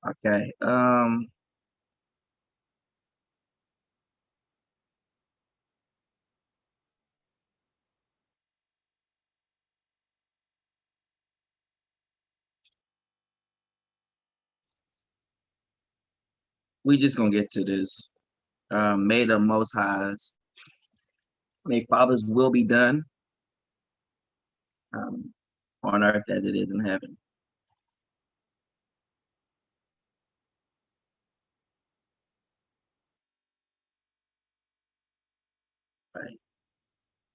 Okay. We just gonna get to this. May the Most High's, may Father's will be done, um, on earth as it is in heaven. Right.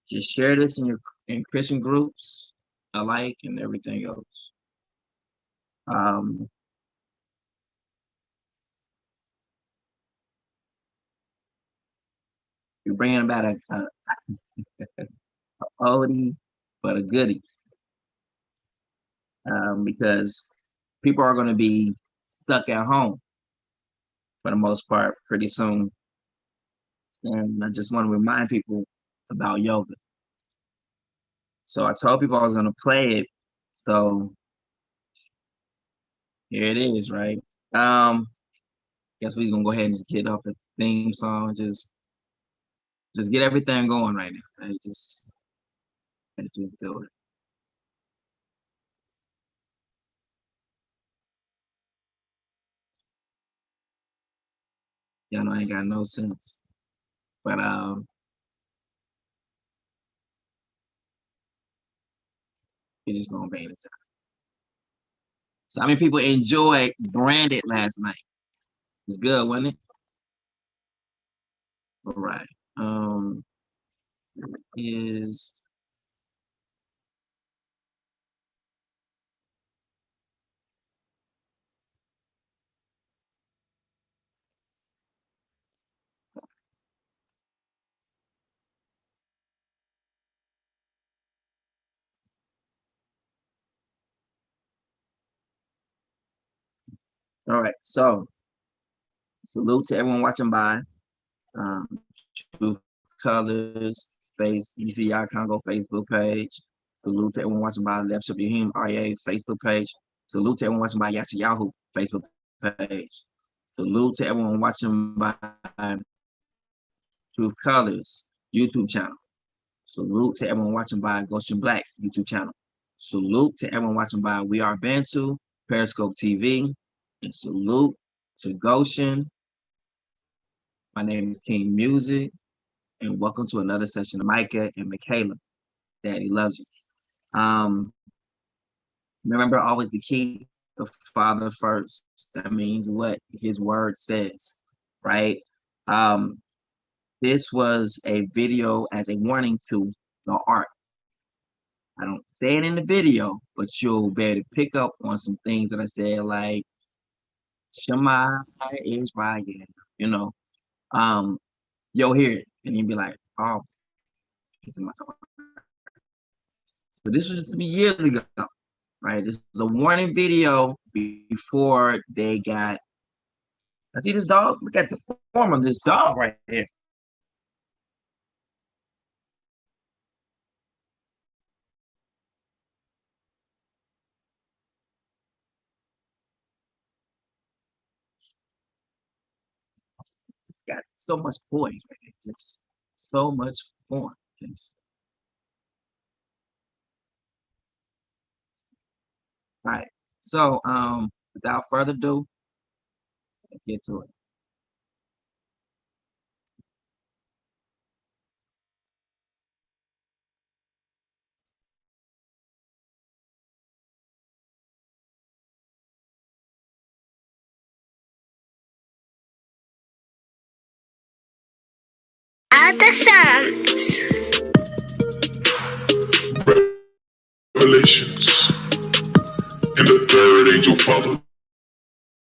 Just share this in your in Christian groups alike and everything else. Um, you're bringing about a oldie but a goodie, because people are going to be stuck at home for the most part pretty soon. And I just want to remind people about yoga. So I told people I was going to play it. So here it is, right? Guess we're gonna go ahead and just get off the theme song, just get everything going right now. Right? Just do it. Y'all know I ain't got no sense. But we're just gonna bang this out. So how many people enjoyed Branded last night? It was good, wasn't it? All right. Is all right. So salute to everyone watching by. Um, True Colors, face UCI Congo Facebook page. Salute to everyone watching by Left Ship Yahim RA Facebook page. Salute to everyone watching by Yasi Yahoo Facebook page. Salute to everyone watching by Truth Colors YouTube channel. Salute to everyone watching by Goshen Black YouTube channel. Salute to everyone watching by We Are Bantu Periscope TV. And salute to Goshen. My name is King Music, and welcome to another session of Micah and Michaela. Daddy loves you. Remember always to keep the Father first. That means what His Word says, right? Um, this was a video as a warning to the art. I don't say it in the video, but you'll be able to pick up on some things that I said, like Shema Israel, you know. Um, you'll hear it and you'll be like, oh, but this was just years ago, right? This is a warning video before they got. I see this dog. Look at the form of this dog right here. It's got so much poise right there. Just so much form. Just, all right. So, without further ado, let's get to it. Other sounds. Revelations. And the third angel followed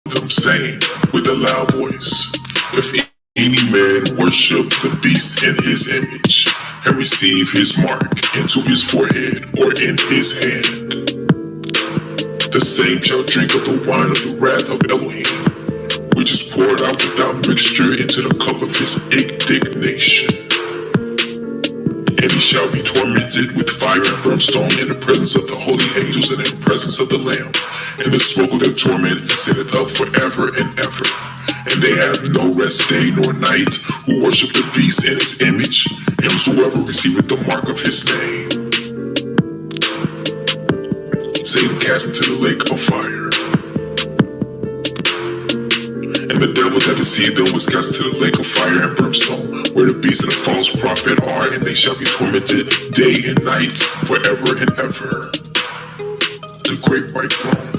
them, saying with a loud voice, if any man worship the beast in his image, and receive his mark into his forehead or in his hand, the same shall drink of the wine of the wrath of Elohim, which is poured out without mixture into the cup of his indignation. And he shall be tormented with fire and brimstone in the presence of the holy angels and in the presence of the Lamb. And the smoke of their torment ascendeth up forever and ever. And they have no rest day nor night, who worship the beast and his image, and whosoever receiveth the mark of his name. Satan cast into the lake of fire. And the devil that deceived them was cast into the lake of fire and brimstone, where the beast and the false prophet are, and they shall be tormented day and night forever and ever. The great white throne.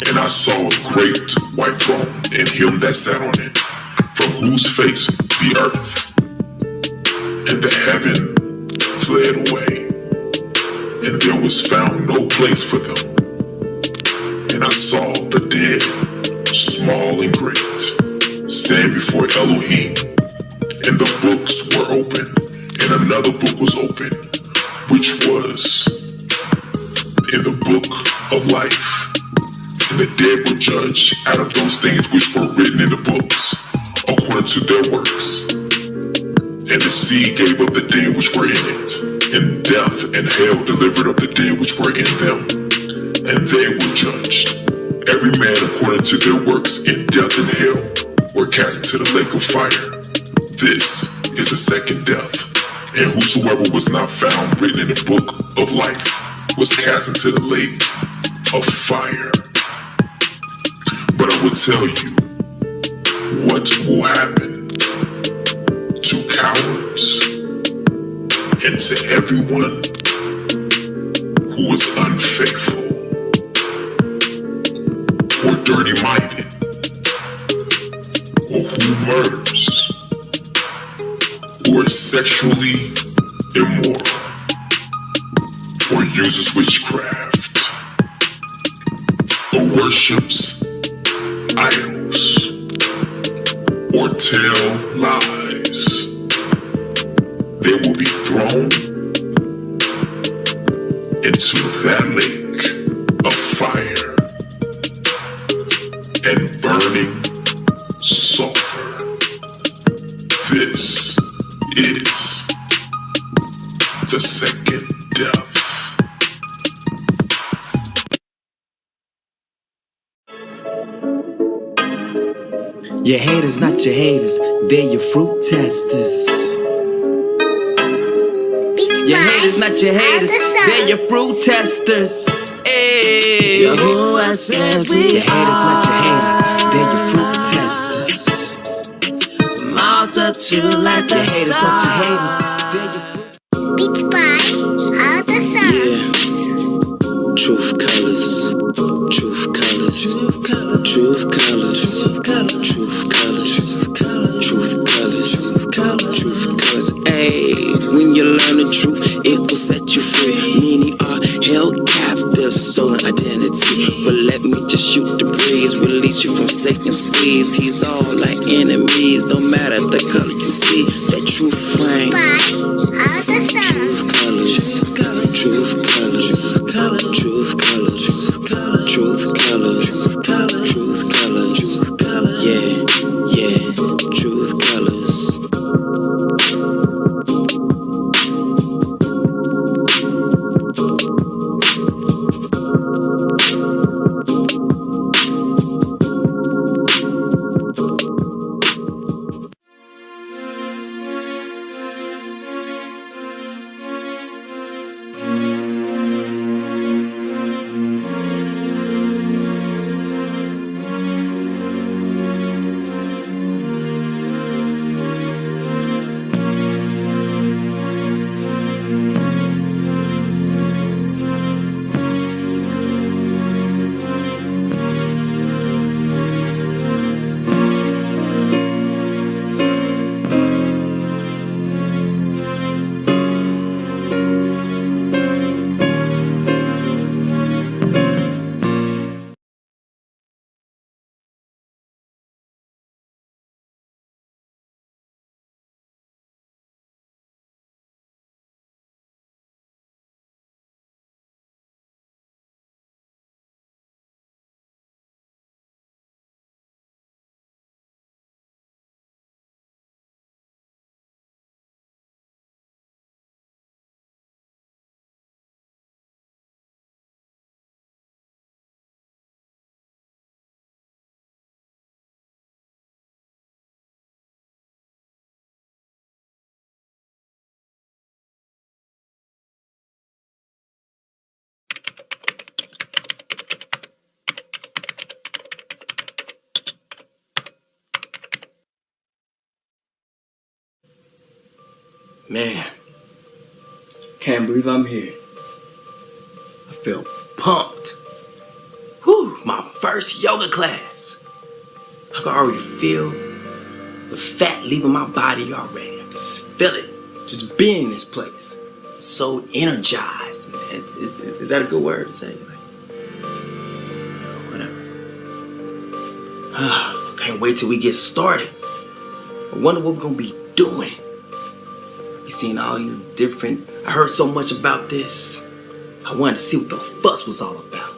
And I saw a great white throne, and him that sat on it, from whose face the earth and the heaven fled away, and there was found no place for them. And I saw the dead, small and great, stand before Elohim, and the books were open, and another book was open, which was in the book of life. And the dead were judged out of those things which were written in the books, according to their works. And the sea gave up the dead which were in it, and death and hell delivered up the dead which were in them, and they were judged, every man according to their works, in death and hell were cast into the lake of fire. This is the second death, and whosoever was not found written in the book of life was cast into the lake of fire. But I will tell you what will happen to cowards and to everyone who is unfaithful or dirty-minded, or who murders, or is sexually immoral, or uses witchcraft, or worships idols, or tell lies. They will be thrown into that lake of fire and burning sulfur. This is the second death. Your haters, not your haters, they're your fruit testers. Your haters, not your haters, they're your fruit testers. Hey, Yahuwah says we your haters, not your haters, they're your fruit testers. Multitude like your haters, not your haters, they're your fruit. Beats by other sounds. Truth colors, truth colors, truth colors, truth colors, truth colors, truth colors. Hey, when you learn the truth, it will set you free. Many are held captive, stolen identity. But let me just shoot the breeze, release you from Satan's squeeze. He's all like enemies, no matter the color you see. That truth flame, truth colors, truth colors, truth colors, truth colors, truth colors, yeah, truth colors. Man, can't believe I'm here. I feel pumped. Whew, my first yoga class. I can already feel the fat leaving my body already. I can just feel it. Just being in this place. So energized. Is that a good word to say? Whatever. Can't wait till we get started. I wonder what we're gonna be doing. You seen all these different, I heard so much about this. I wanted to see what the fuss was all about.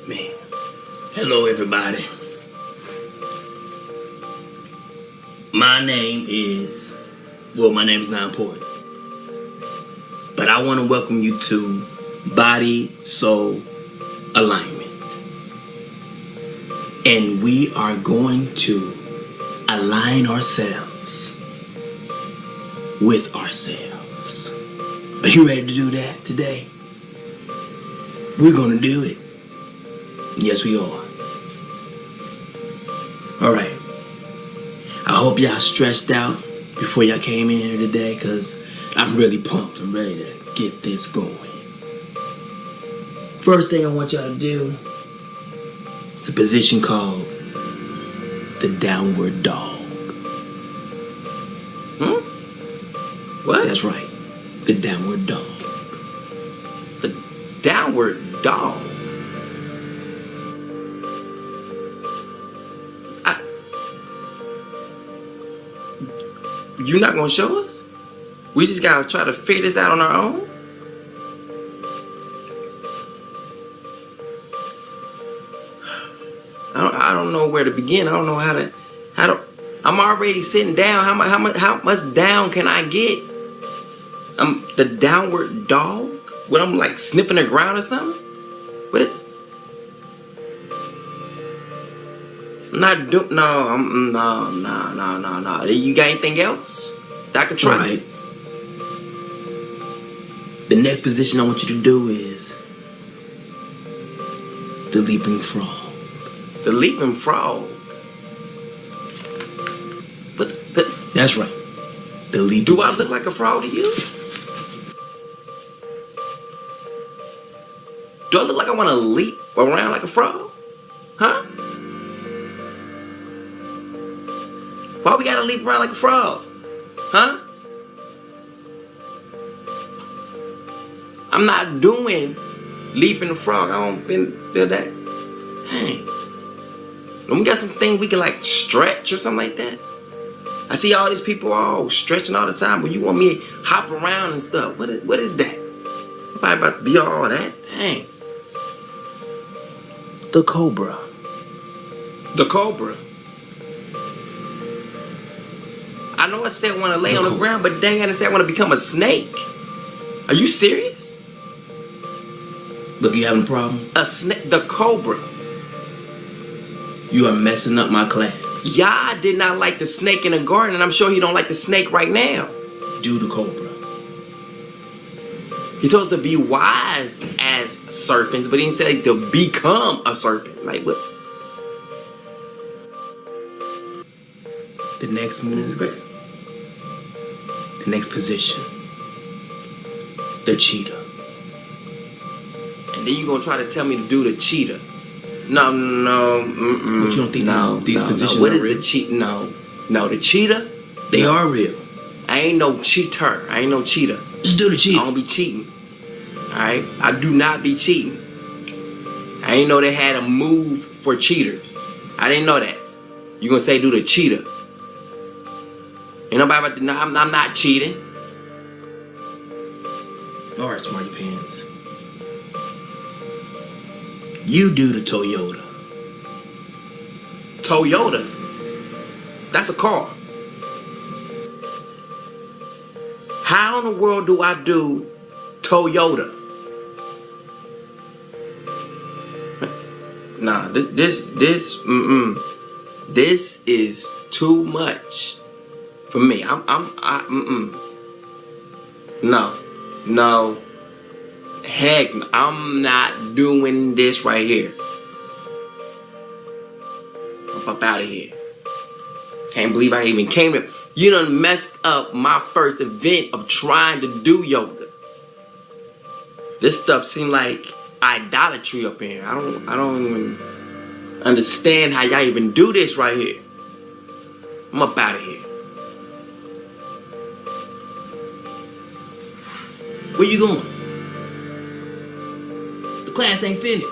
Man. Hello everybody. My name is not important. But I want to welcome you to Body Soul Alignment. And we are going to align ourselves with ourselves. Are you ready to do that today? We're going to do it. Yes, we are. All right. I hope y'all stretched out before y'all came in here today, because I'm really pumped. I'm ready to get this going. First thing I want y'all to do is a position called the downward dog. What? That's right. The downward dog. The downward dog? You're not gonna show us? We just gotta try to figure this out on our own? I don't know where to begin. I don't know how to I'm already sitting down. How much down can I get? The downward dog? What, I'm like sniffing the ground or something? What? I'm not doing. No. You got anything else that I could try? All right. The next position I want you to do is the leaping frog. The leaping frog. But that's right. The leaping. Do I look like a frog to you? Do I look like I want to leap around like a frog? Huh? Why we gotta leap around like a frog? Huh? I'm not doing leaping the frog. I don't feel that. Hey. We got some things we can like stretch or something like that. I see all these people all stretching all the time, but you want me to hop around and stuff. What is that? Nobody about to be all that. Dang. The cobra. The cobra. I know I said I want to lay on the ground, but dang, I said I want to become a snake. Are you serious? Look, you having a problem? A snake, the cobra. You are messing up my class. Yah did not like the snake in the garden, and I'm sure he don't like the snake right now. Do the cobra. He told us to be wise as serpents, but he didn't say to become a serpent. Like what? The next move. The next position. The cheetah. And then you're gonna try to tell me to do the cheetah. No. But you don't think these positions what are real? What is the cheetah? No, the cheetah, they are real. I ain't no cheater. I ain't no cheetah. Just do the cheetah. I don't be cheating. Alright? I do not be cheating. I ain't know they had a move for cheaters. I didn't know that. You gonna say do the cheetah. Ain't nobody about to, no, I'm not cheating. Alright, smarty pants. You do the Toyota. Toyota? That's a car. How in the world do I do Toyota? Nah, this is too much for me. No. Heck, I'm not doing this right here. I'm up out of here. Can't believe I even came here. You done messed up my first event of trying to do yoga. This stuff seemed like idolatry up in here. I don't even understand how y'all even do this right here. I'm up out of here. Where you going? The class ain't finished.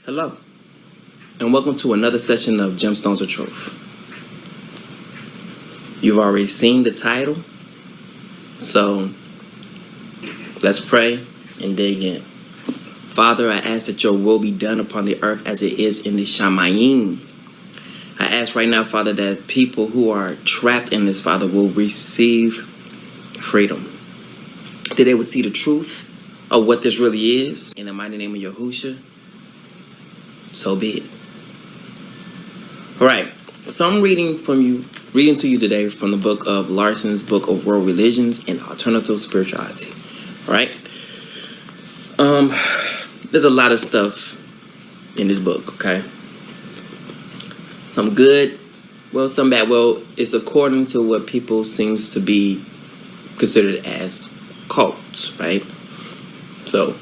Hello, and welcome to another session of Gemstones of Truth. You've already seen the title, so let's pray and dig in. Father, I ask that your will be done upon the earth as it is in the Shamayim. I ask right now, Father, that people who are trapped in this, Father, will receive freedom. That they will see the truth of what this really is. In the mighty name of Yahushua, so be it. All right, so I'm reading to you today from the book of Larson's Book of World Religions and Alternative Spirituality. All right. There's a lot of stuff in this book, okay? Some good, well, some bad. Well, it's according to what people seems to be considered as cults, right? So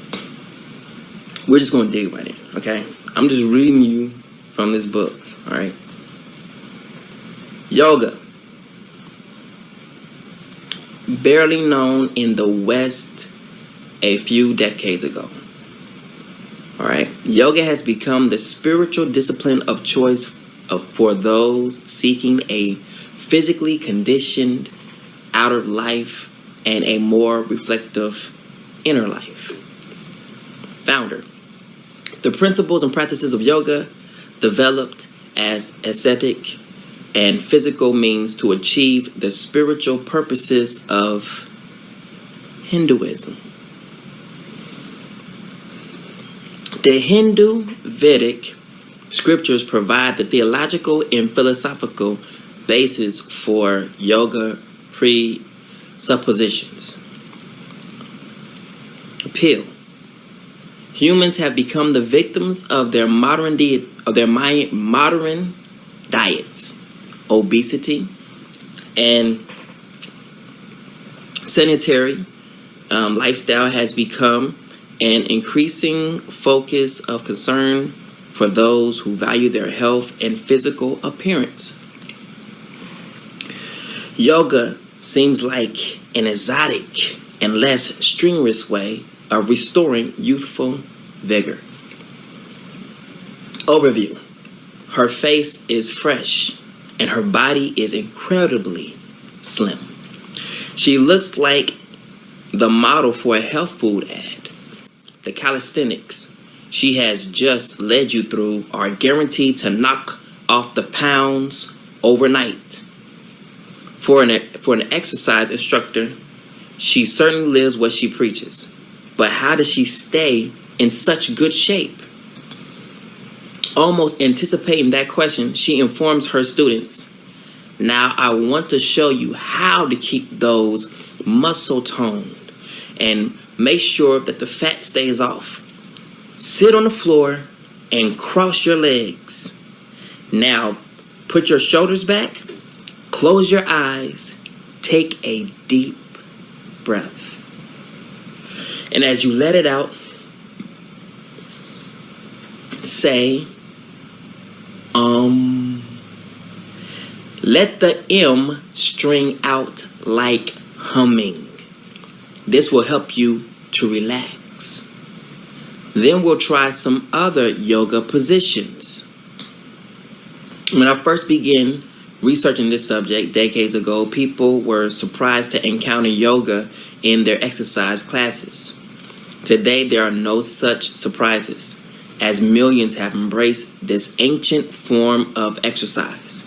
we're just going to dig right in, okay? I'm just reading you from this book, all right? Yoga. Barely known in the West a few decades ago. All right. Yoga has become the spiritual discipline of choice for those seeking a physically conditioned outer life and a more reflective inner life. Founder. The principles and practices of yoga developed as aesthetic and physical means to achieve the spiritual purposes of Hinduism. The Hindu Vedic scriptures provide the theological and philosophical basis for yoga presuppositions. Appeal. Humans have become the victims of their modern diets, obesity, and sedentary lifestyle has become an increasing focus of concern for those who value their health and physical appearance. Yoga seems like an exotic and less strenuous way of restoring youthful vigor. Overview. Her face is fresh and her body is incredibly slim. She looks like the model for a health food ad. The calisthenics she has just led you through are guaranteed to knock off the pounds overnight. For an exercise instructor, she certainly lives what she preaches. But how does she stay in such good shape? Almost anticipating that question, she informs her students, now I want to show you how to keep those muscle toned and make sure that the fat stays off. Sit on the floor and cross your legs. Now put your shoulders back, close your eyes, take a deep breath. And as you let it out, say, let the M string out like humming. This will help you to relax. Then we'll try some other yoga positions. When I first began researching this subject decades ago, people were surprised to encounter yoga in their exercise classes. Today, there are no such surprises, as millions have embraced this ancient form of exercise.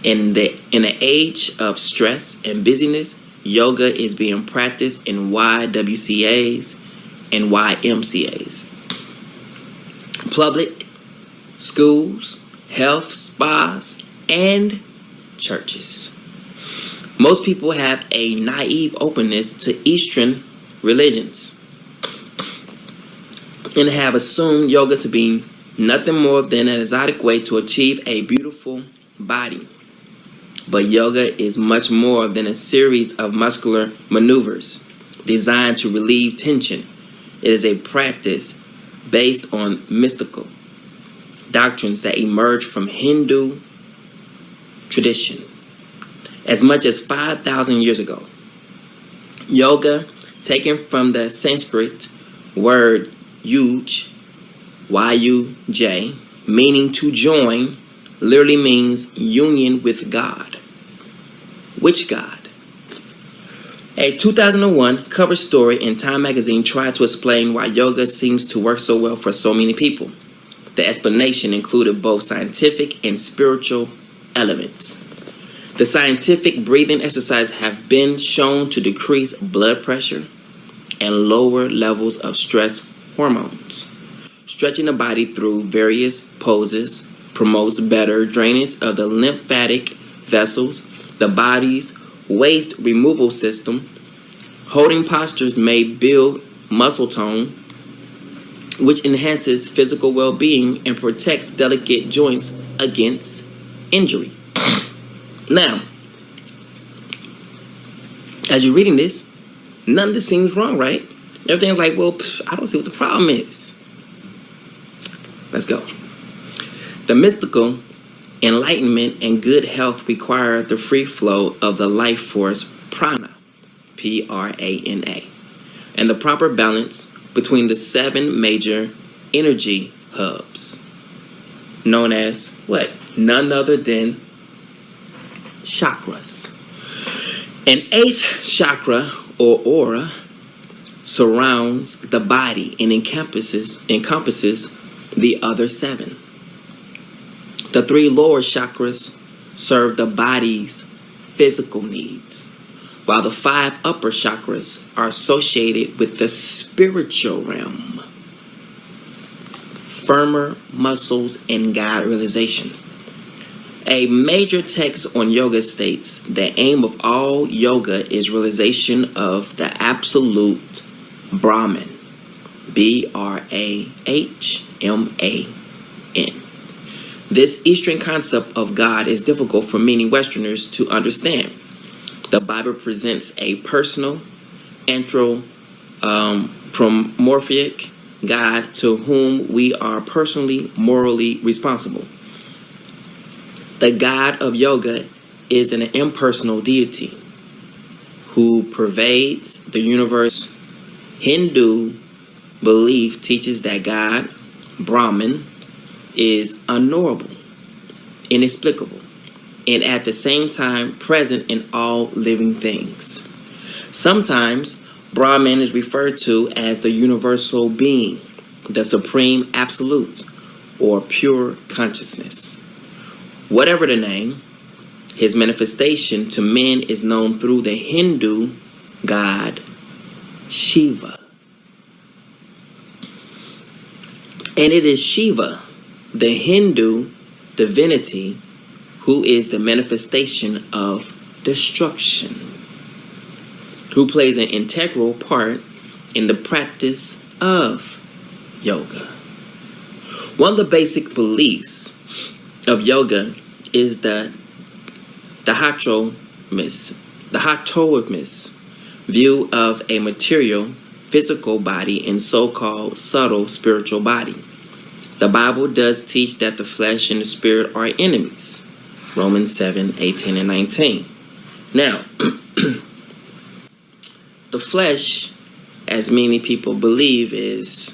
In an age of stress and busyness, yoga is being practiced in YWCAs and YMCAs, public schools, health spas, and churches. Most people have a naive openness to Eastern religions and have assumed yoga to be nothing more than an exotic way to achieve a beautiful body. But yoga is much more than a series of muscular maneuvers designed to relieve tension. It is a practice based on mystical doctrines that emerge from Hindu tradition as much as 5,000 years ago. Yoga, taken from the Sanskrit word yuj, Y-U-J, meaning to join, literally means union with God. Which God? A 2001 cover story in Time magazine tried to explain why yoga seems to work so well for so many people. The explanation included both scientific and spiritual elements. The scientific breathing exercises have been shown to decrease blood pressure and lower levels of stress hormones. Stretching the body through various poses promotes better drainage of the lymphatic vessels, the body's waste removal system. Holding postures may build muscle tone, which enhances physical well-being and protects delicate joints against injury. Now, as you're reading this, none of this seems wrong, right? Everything's like, well, I don't see what the problem is. Let's go. The mystical enlightenment and good health require the free flow of the life force prana, P-R-A-N-A, and the proper balance between the 7 major energy hubs, known as what? None other than chakras. An 8th chakra, or aura, surrounds the body and encompasses the other 7. The 3 lower chakras serve the body's physical needs, while the 5 upper chakras are associated with the spiritual realm, firmer muscles, and God realization. A major text on yoga states the aim of all yoga is realization of the absolute Brahman, B-R-A-H-M-A-N. This Eastern concept of God is difficult for many Westerners to understand. The Bible presents a personal, anthropomorphic God to whom we are personally, morally responsible. The God of yoga is an impersonal deity who pervades the universe. Hindu belief teaches that God, Brahman, is unknowable, inexplicable, and at the same time present in all living things. Sometimes Brahman is referred to as the universal being, the supreme absolute, or pure consciousness. Whatever the name, his manifestation to men is known through the Hindu god Shiva. And it is Shiva, the Hindu divinity, who is the manifestation of destruction, who plays an integral part in the practice of yoga. One of the basic beliefs of yoga is the dichotomous view of a material, physical body and so-called subtle spiritual body. The Bible does teach that the flesh and the spirit are enemies. Romans 7:18 and 19. Now, the flesh, as many people believe, is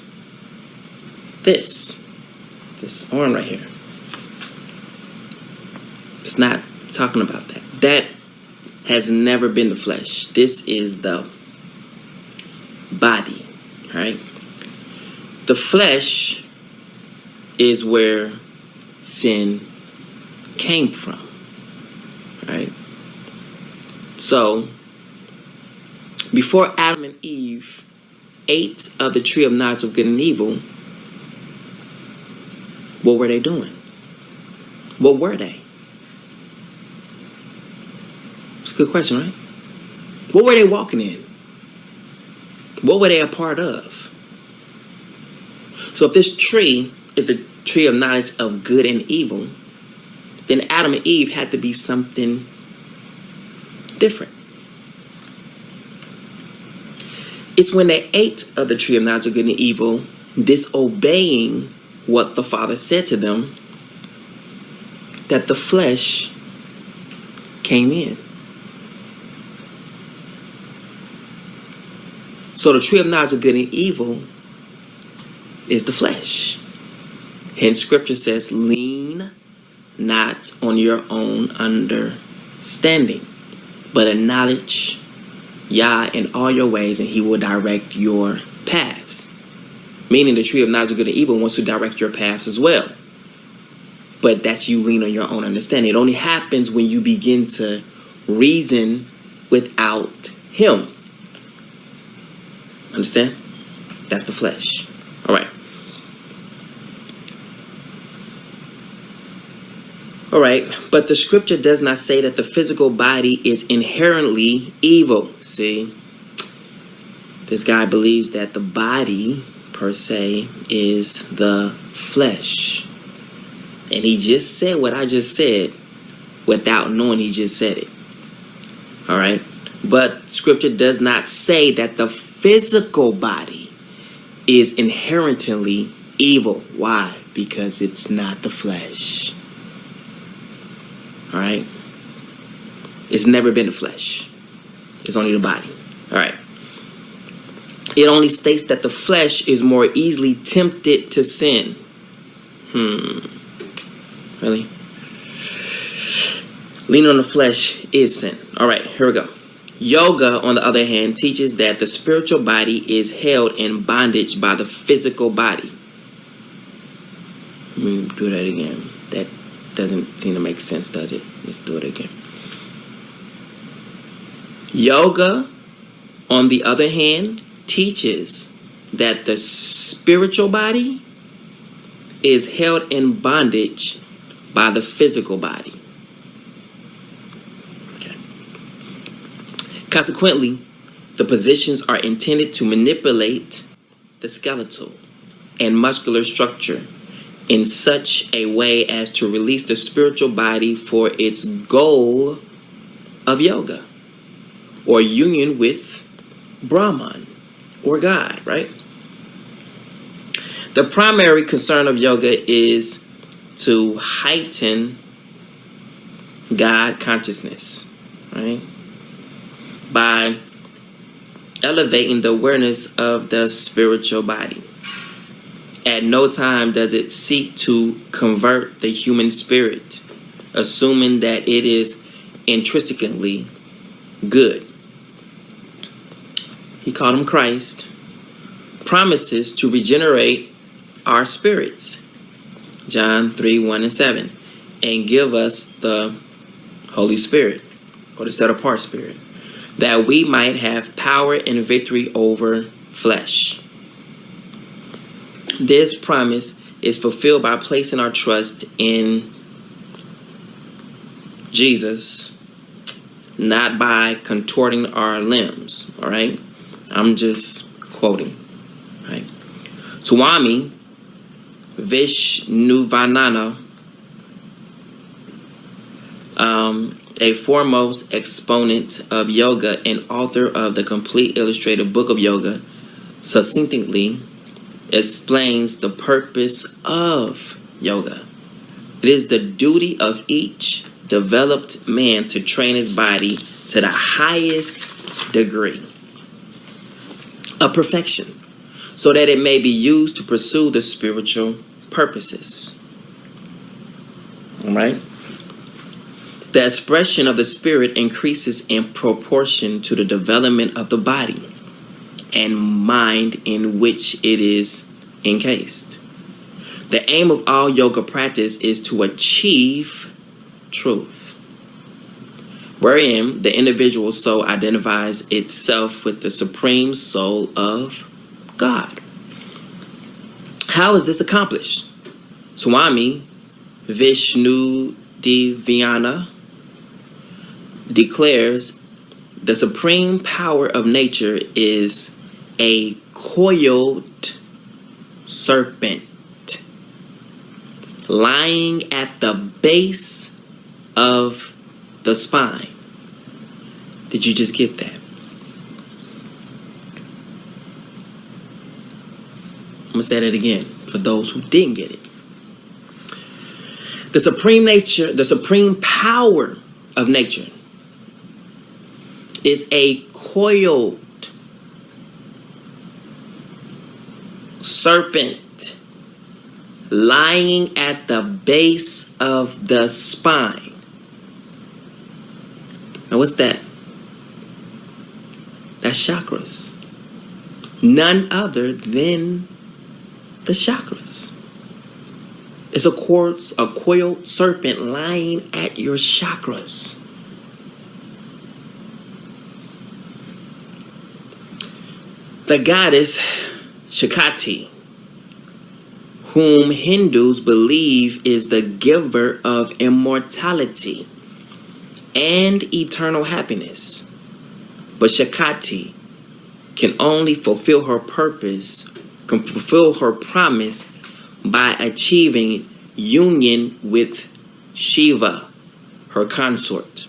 this arm right here. It's not talking about that. That has never been the flesh. This is the body, right? The flesh is where sin came from, right? So, before Adam and Eve ate of the tree of knowledge of good and evil, what were they doing? What were they? It's a good question, right? What were they walking in? What were they a part of? So if this tree is the tree of knowledge of good and evil, then Adam and Eve had to be something different. It's when they ate of the tree of knowledge of good and evil, disobeying what the Father said to them, that the flesh came in. So the tree of knowledge of good and evil is the flesh. Hence scripture says, lean not on your own understanding, but acknowledge Yah in all your ways, and he will direct your paths. Meaning the tree of knowledge of good and evil wants to direct your paths as well. But that's you lean on your own understanding. It only happens when you begin to reason without him. Understand? That's the flesh. All right. All right. But the scripture does not say that the physical body is inherently evil. See? This guy believes that the body, per se, is the flesh. And he just said what I just said without knowing he just said it. All right. But scripture does not say that the physical body is inherently evil. Why? Because it's not the flesh. All right. It's never been the flesh. It's only the body. All right. It only states that the flesh is more easily tempted to sin. Really? Leaning on the flesh is sin. All right, here we go. Yoga, on the other hand, teaches that the spiritual body is held in bondage by the physical body. Let me do that again. That doesn't seem to make sense, does it? Let's do it again. Yoga, on the other hand, teaches that the spiritual body is held in bondage by the physical body. Okay. Consequently, the positions are intended to manipulate the skeletal and muscular structure in such a way as to release the spiritual body for its goal of yoga or union with Brahman or God, right? The primary concern of yoga is to heighten God consciousness, right? By elevating the awareness of the spiritual body. At no time does it seek to convert the human spirit, assuming that it is intrinsically good. He called him Christ. Promises to regenerate our spirits. John 3:1-7. And give us the Holy Spirit, or the set apart spirit, that we might have power and victory over flesh. This promise is fulfilled by placing our trust in Jesus, not by contorting our limbs. All right, I'm just quoting. Right, Swami Vishnuvanana, a foremost exponent of yoga and author of the complete illustrated book of yoga, succinctly explains the purpose of yoga. It is the duty of each developed man to train his body to the highest degree of perfection, so that it may be used to pursue the spiritual purposes. All right? The expression of the spirit increases in proportion to the development of the body and mind in which it is encased. The aim of all yoga practice is to achieve truth, wherein the individual soul identifies itself with the supreme soul of God. How is this accomplished? Swami Vishnu Divyana declares the supreme power of nature is a coiled serpent lying at the base of the spine. Did you just get that? I'm going to say that again for those who didn't get it. The supreme nature, the supreme power of nature is a coiled serpent lying at the base of the spine. Now what's that? That's chakras. None other than the chakras. It's a coiled serpent lying at your chakras. The goddess Shakti, whom Hindus believe is the giver of immortality and eternal happiness. But Shakti can only fulfill her purpose, can fulfill her promise by achieving union with Shiva, her consort.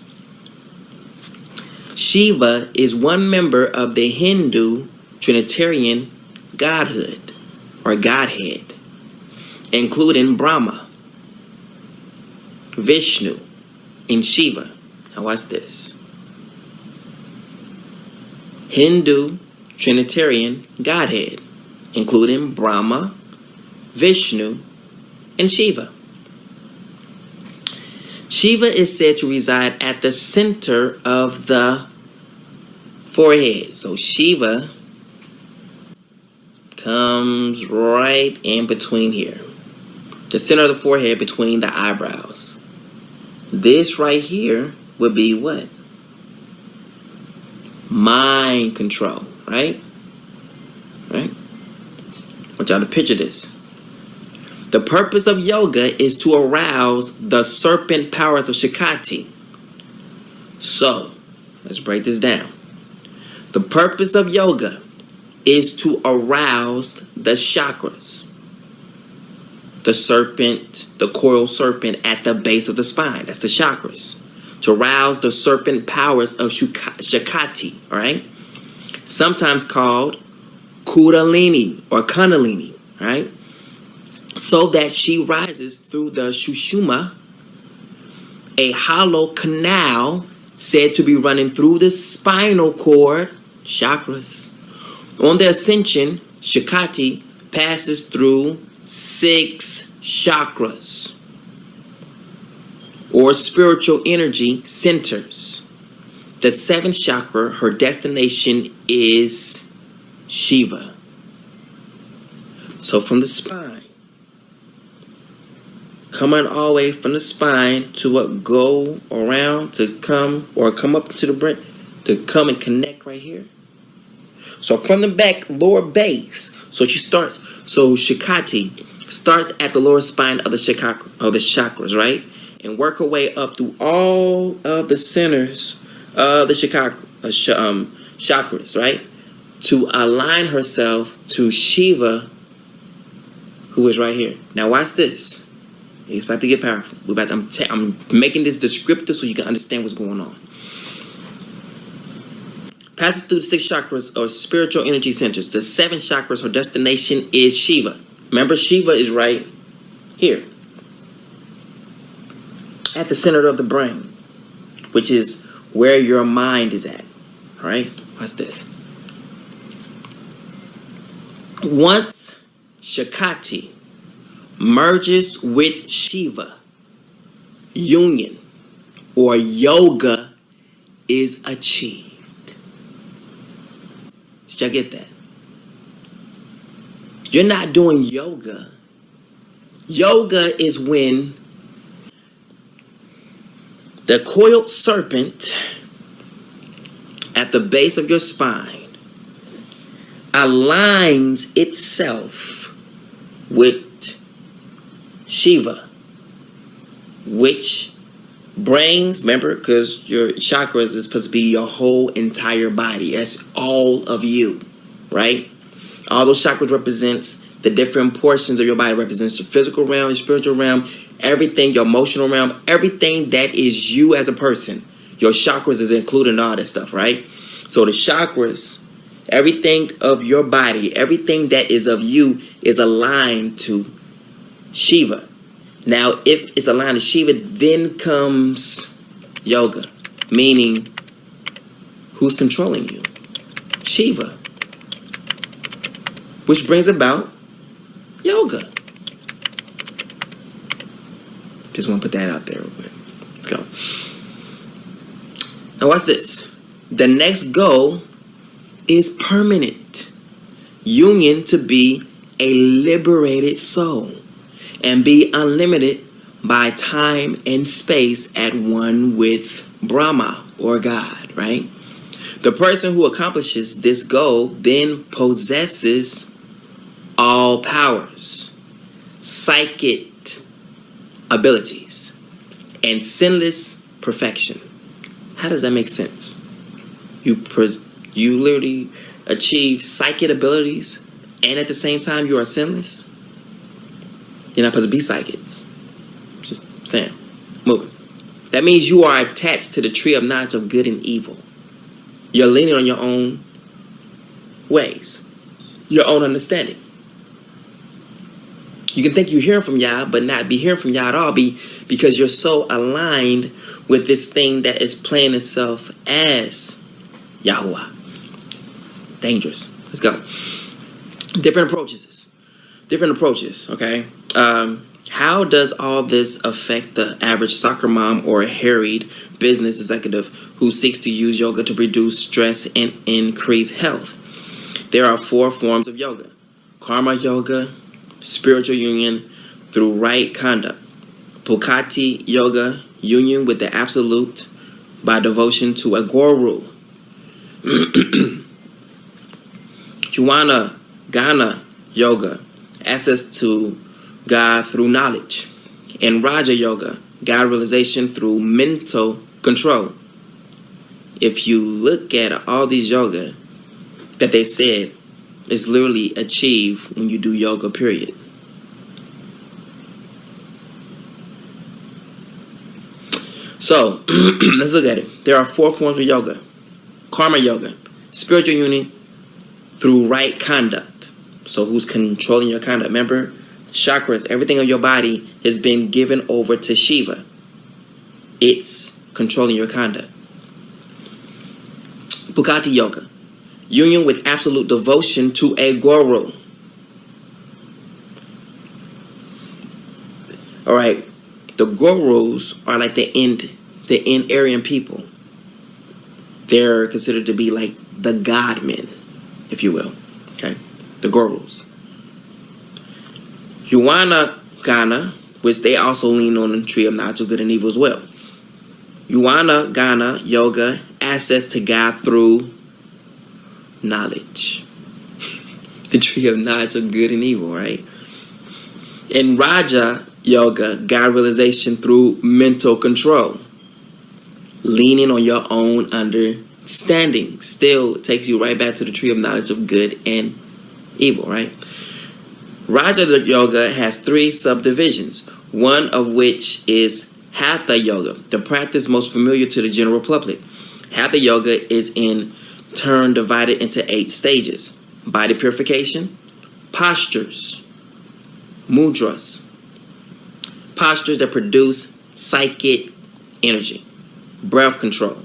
Shiva is one member of the Hindu Trinitarian Godhead, including Brahma, Vishnu, and Shiva. Now watch this. Hindu Trinitarian Godhead, including Brahma, Vishnu, and Shiva. Shiva is said to reside at the center of the forehead. So Shiva comes right in between here. The center of the forehead between the eyebrows. This right here would be what? Mind control, right? Right? I want y'all to picture this. The purpose of yoga is to arouse the serpent powers of Shakti. So, let's break this down. The purpose of yoga is to arouse the chakras. The serpent, the coiled serpent at the base of the spine. That's the chakras. To arouse the serpent powers of Shakti, all right? Sometimes called Kundalini or Kundalini, all right? So that she rises through the Sushumna, a hollow canal said to be running through the spinal cord, chakras. On the ascension, Shakti passes through 6 chakras, or spiritual energy centers. The 7th chakra, her destination is Shiva. So from the spine, coming all the way from the spine to what go around to come or come up to the brain to come and connect right here. So from the back, lower base. So she starts. So Shakti starts at the lower spine of the chakras, right, and work her way up through all of the centers of the chakras, right, to align herself to Shiva, who is right here. Now watch this. It's about to get powerful. I'm making this descriptive so you can understand what's going on. Passes through the 6 chakras or spiritual energy centers. The 7 chakras, her destination is Shiva. Remember, Shiva is right here at the center of the brain, which is where your mind is at. All right? Watch this. Once Shakti merges with Shiva, union or yoga is achieved. Did y'all get that? You're not doing yoga. Yoga is when the coiled serpent at the base of your spine aligns itself with Shiva, which brings, remember, because your chakras is supposed to be your whole entire body. That's all of you, right? All those chakras represents the different portions of your body, represents your physical realm, your spiritual realm, everything, your emotional realm, everything that is you as a person. Your chakras is included in all that stuff, right? So the chakras, everything of your body, everything that is of you is aligned to Shiva. Now, if it's aligned to Shiva, then comes yoga, meaning who's controlling you? Shiva. Which brings about yoga. Just want to put that out there real quick. Let's go. Now watch this. The next goal is permanent. Union to be a liberated soul and be unlimited by time and space at one with Brahma or God, right? The person who accomplishes this goal then possesses all powers, psychic abilities, and sinless perfection. How does that make sense? You literally achieve psychic abilities and at the same time you are sinless? You're not supposed to be psychics. Just saying. Moving. That means you are attached to the tree of knowledge of good and evil. You're leaning on your own ways, your own understanding. You can think you're hearing from Yah, but not be hearing from Yah at all, because you're so aligned with this thing that is playing itself as Yahuwah. Dangerous. Let's go. Different approaches, okay? How does all this affect the average soccer mom or a harried business executive who seeks to use yoga to reduce stress and increase health? There are 4 forms of yoga. Karma yoga, spiritual union through right conduct. Bhakti yoga, union with the absolute by devotion to a guru. Jnana Gana yoga, access to God through knowledge. And Raja yoga, God realization through mental control. If you look at all these yoga that they said, it's literally achieved when you do yoga, period. So, let's look at it. There are 4 forms of yoga. Karma yoga, spiritual union through right conduct. So who's controlling your conduct? Remember, chakras, everything of your body has been given over to Shiva. It's controlling your conduct. Bhakti yoga, union with absolute devotion to a guru. All right, the gurus are like the Aryan people. They're considered to be like the godmen, if you will. Okay, the gurus. Jnana Gana, which they also lean on the tree of knowledge of good and evil as well. Jnana Gana yoga, access to God through knowledge. The tree of knowledge of good and evil, right? In Raja yoga, God realization through mental control. Leaning on your own understanding still takes you right back to the tree of knowledge of good and evil, right? Raja yoga has 3 subdivisions, one of which is Hatha yoga, the practice most familiar to the general public. Hatha yoga is in turn divided into 8 stages: body purification, postures, mudras, postures that produce psychic energy, breath control,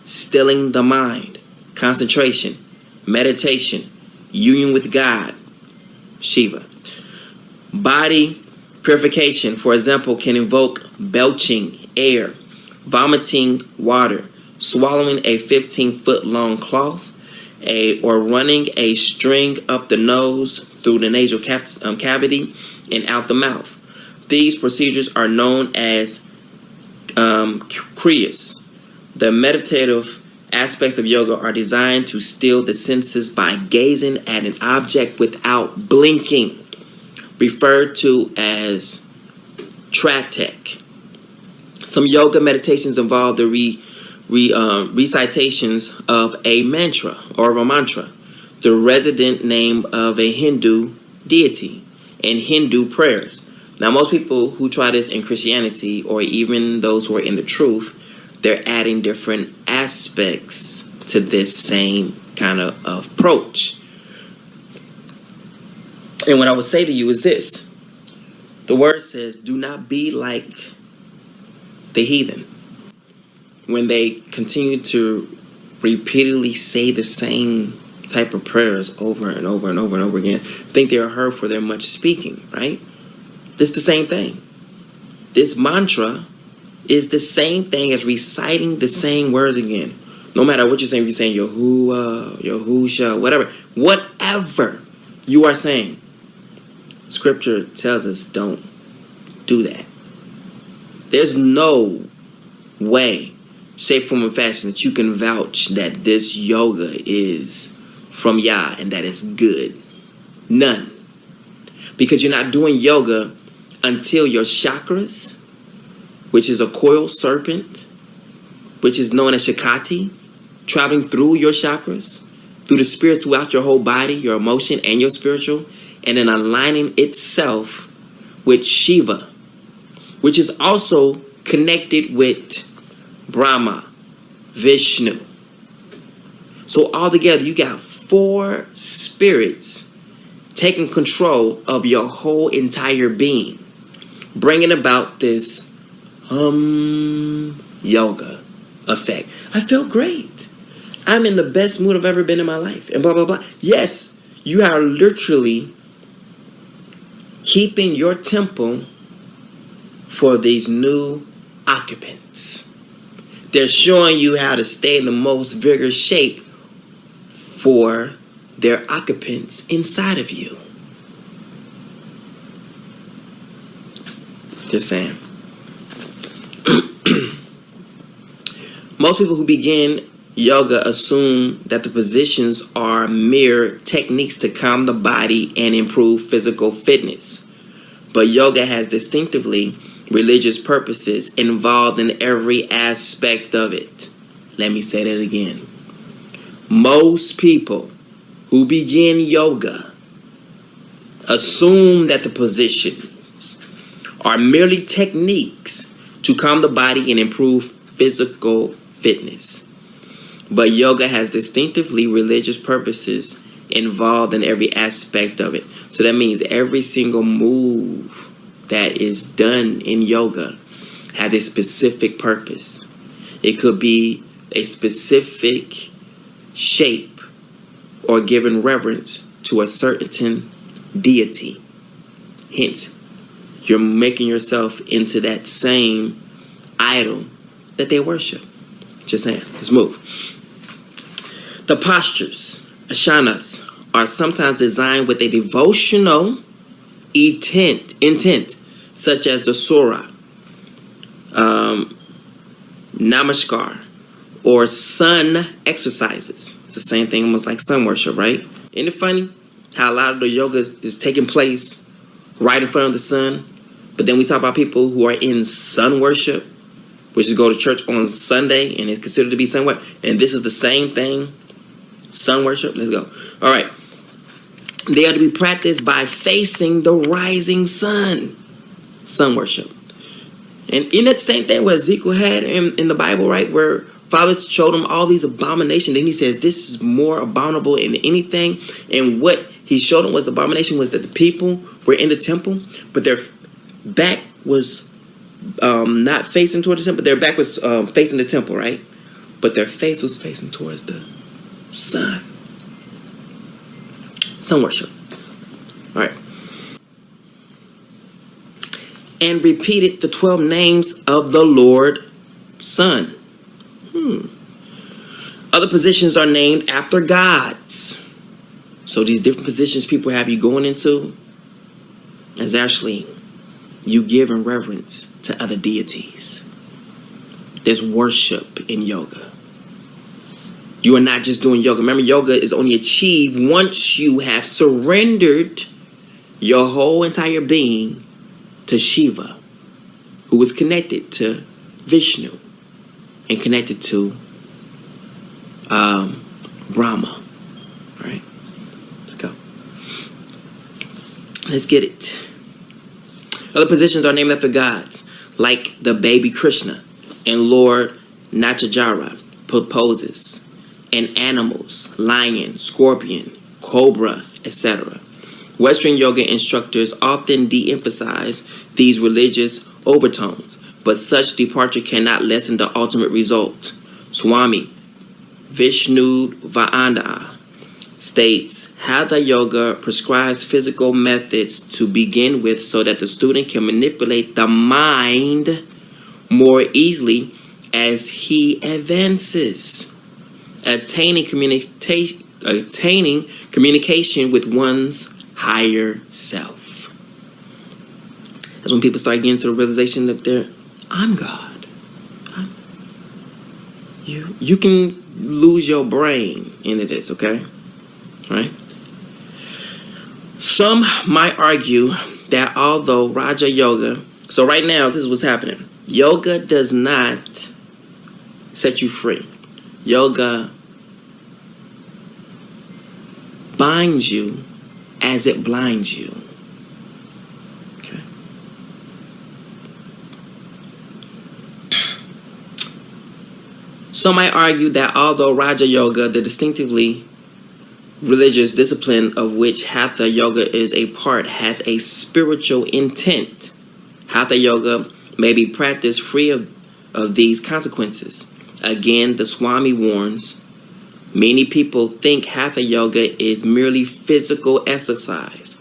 stilling the mind, concentration, meditation, union with God, Shiva. Body purification, for example, can invoke belching air, vomiting water, swallowing a 15-foot long cloth, or running a string up the nose through the nasal cavity and out the mouth. These procedures are known as kriyas. The meditative aspects of yoga are designed to still the senses by gazing at an object without blinking, referred to as tratek. Some yoga meditations involve the recitations of a mantra or a mantra, the resident name of a Hindu deity, and Hindu prayers. Now, most people who try this in Christianity, or even those who are in the truth, they're adding different aspects to this same kind of approach. And what I would say to you is this. The word says, do not be like the heathen. When they continue to repeatedly say the same type of prayers over and over and over and over again, think they are heard for their much speaking, right? This is the same thing. This mantra is the same thing as reciting the same words again. No matter what you're saying, if you're saying Yahuwah, Yahusha, whatever you are saying, Scripture tells us don't do that. There's no way, shape, form, and fashion that you can vouch that this yoga is from Yah and that it's good. None. Because you're not doing yoga until your chakras, which is a coiled serpent, which is known as Shakati, traveling through your chakras, through the spirit, throughout your whole body, your emotion, and your spiritual, and then aligning itself with Shiva, which is also connected with Brahma, Vishnu. So altogether, you got 4 spirits taking control of your whole entire being, bringing about this yoga effect. I feel great. I'm in the best mood I've ever been in my life, and blah, blah, blah. Yes, you are literally keeping your temple for these new occupants. They're showing you how to stay in the most vigorous shape for their occupants inside of you. Just saying. Most people who begin yoga assume that the positions are mere techniques to calm the body and improve physical fitness. But yoga has distinctively religious purposes involved in every aspect of it. Let me say that again. Most people who begin yoga assume that the positions are merely techniques to calm the body and improve physical fitness. But yoga has distinctively religious purposes involved in every aspect of it. So that means every single move that is done in yoga has a specific purpose. It could be a specific shape or giving reverence to a certain deity. Hence, you're making yourself into that same idol that they worship. Just saying. Let's move. The postures, asanas, are sometimes designed with a devotional intent, such as the surah, namaskar, or sun exercises. It's the same thing, almost like sun worship, right? Isn't it funny how a lot of the yoga is taking place right in front of the sun? But then we talk about people who are in sun worship, which is go to church on Sunday and it's considered to be sun worship. And this is the same thing, sun worship. Let's go. All right. They are to be practiced by facing the rising sun. Sun worship. And in that same thing what Ezekiel had in the Bible, right, where Father showed him all these abominations. Then he says, this is more abominable than anything. And what he showed him was abomination was that the people were in the temple, but their back was not facing toward the temple. Their back was facing the temple, right? But their face was facing towards the sun. Sun worship. All right. And repeated the 12 names of the Lord Sun. Other positions are named after gods. So these different positions people have you going into is actually you giving reverence to other deities. There's worship in yoga. You are not just doing yoga. Remember, yoga is only achieved once you have surrendered your whole entire being to Shiva, who is connected to Vishnu and connected to Brahma. All right, let's go. Let's get it. Other positions are named after gods, like the baby Krishna and Lord Nataraja poses, and animals, lion, scorpion, cobra, etc. Western yoga instructors often de-emphasize these religious overtones, but such departure cannot lessen the ultimate result. Swami Vishnuvananda states, Hatha Yoga prescribes physical methods to begin with so that the student can manipulate the mind more easily as he advances, attaining communication with one's higher self. That's when people start getting to the realization that I'm God. You can lose your brain into this, okay? All right? Some might argue that although Raja Yoga, so right now this is what's happening. Yoga does not set you free. Yoga binds you as it blinds you. Okay. Some might argue that although Raja Yoga, the distinctively religious discipline of which Hatha Yoga is a part, has a spiritual intent, Hatha Yoga may be practiced free of these consequences. Again, the Swami warns, many people think Hatha Yoga is merely physical exercise,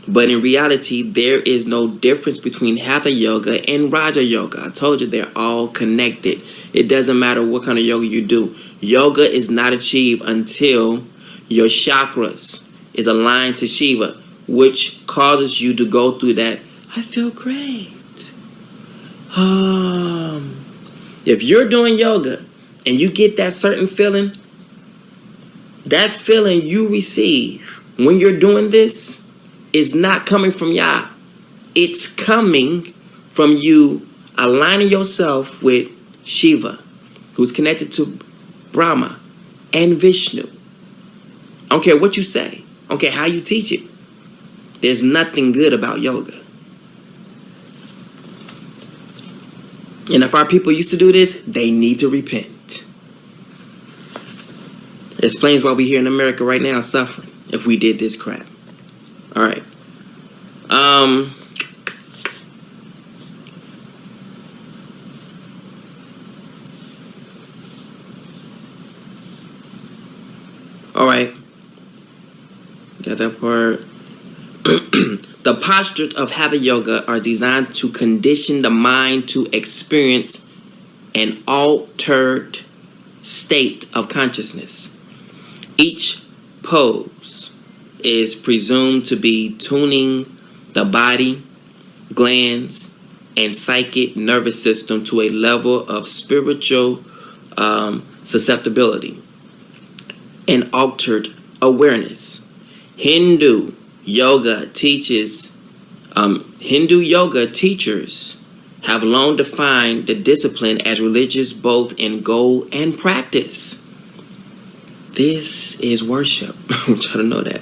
but in reality, there is no difference between Hatha Yoga and Raja Yoga. I told you they're all connected. It doesn't matter what kind of yoga you do. Yoga is not achieved until your chakras is aligned to Shiva, which causes you to go through that, I feel great. If you're doing yoga and you get that certain feeling, that feeling you receive when you're doing this is not coming from Yah. It's coming from you aligning yourself with Shiva, who's connected to Brahma and Vishnu. I don't care what you say. I don't care how you teach it. There's nothing good about yoga. And if our people used to do this, they need to repent. It explains why we're here in America right now suffering if we did this crap. All right. All right. Got that part. The postures of Hatha Yoga are designed to condition the mind to experience an altered state of consciousness. Each pose is presumed to be tuning the body, glands, and psychic nervous system to a level of spiritual susceptibility and altered awareness. Hindu yoga teachers have long defined the discipline as religious both in goal and practice. This is worship. I want y'all to know that.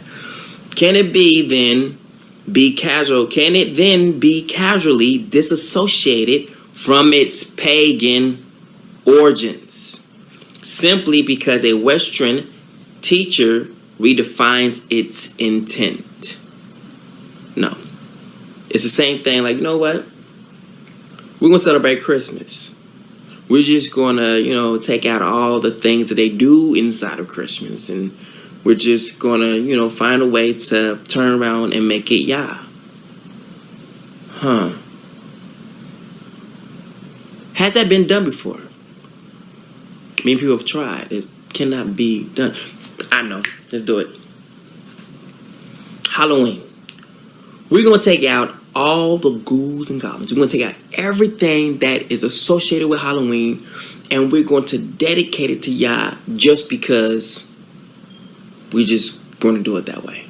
Can it then be casually disassociated from its pagan origins simply because a Western teacher redefines its intent? No. It's the same thing like, you know what? We're going to celebrate Christmas. We're just going to, take out all the things that they do inside of Christmas. And we're just going to, find a way to turn around and make it Yah. Huh. Has that been done before? Many people have tried. It cannot be done. I know. Let's do it. Halloween. We're going to take out all the ghouls and goblins. We're going to take out everything that is associated with Halloween, and we're going to dedicate it to Yah just because we're just going to do it that way.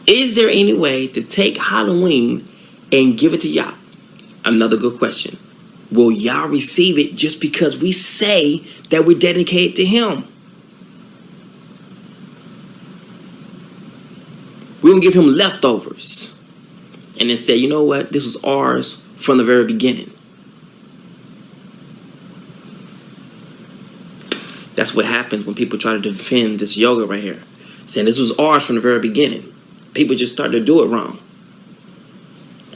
Is there any way to take Halloween and give it to Yah? Another good question. Will Yah receive it just because we say that we're dedicated to Him? We're going to give Him leftovers and then say, you know what? This was ours from the very beginning. That's what happens when people try to defend this yoga right here. Saying this was ours from the very beginning. People just start to do it wrong.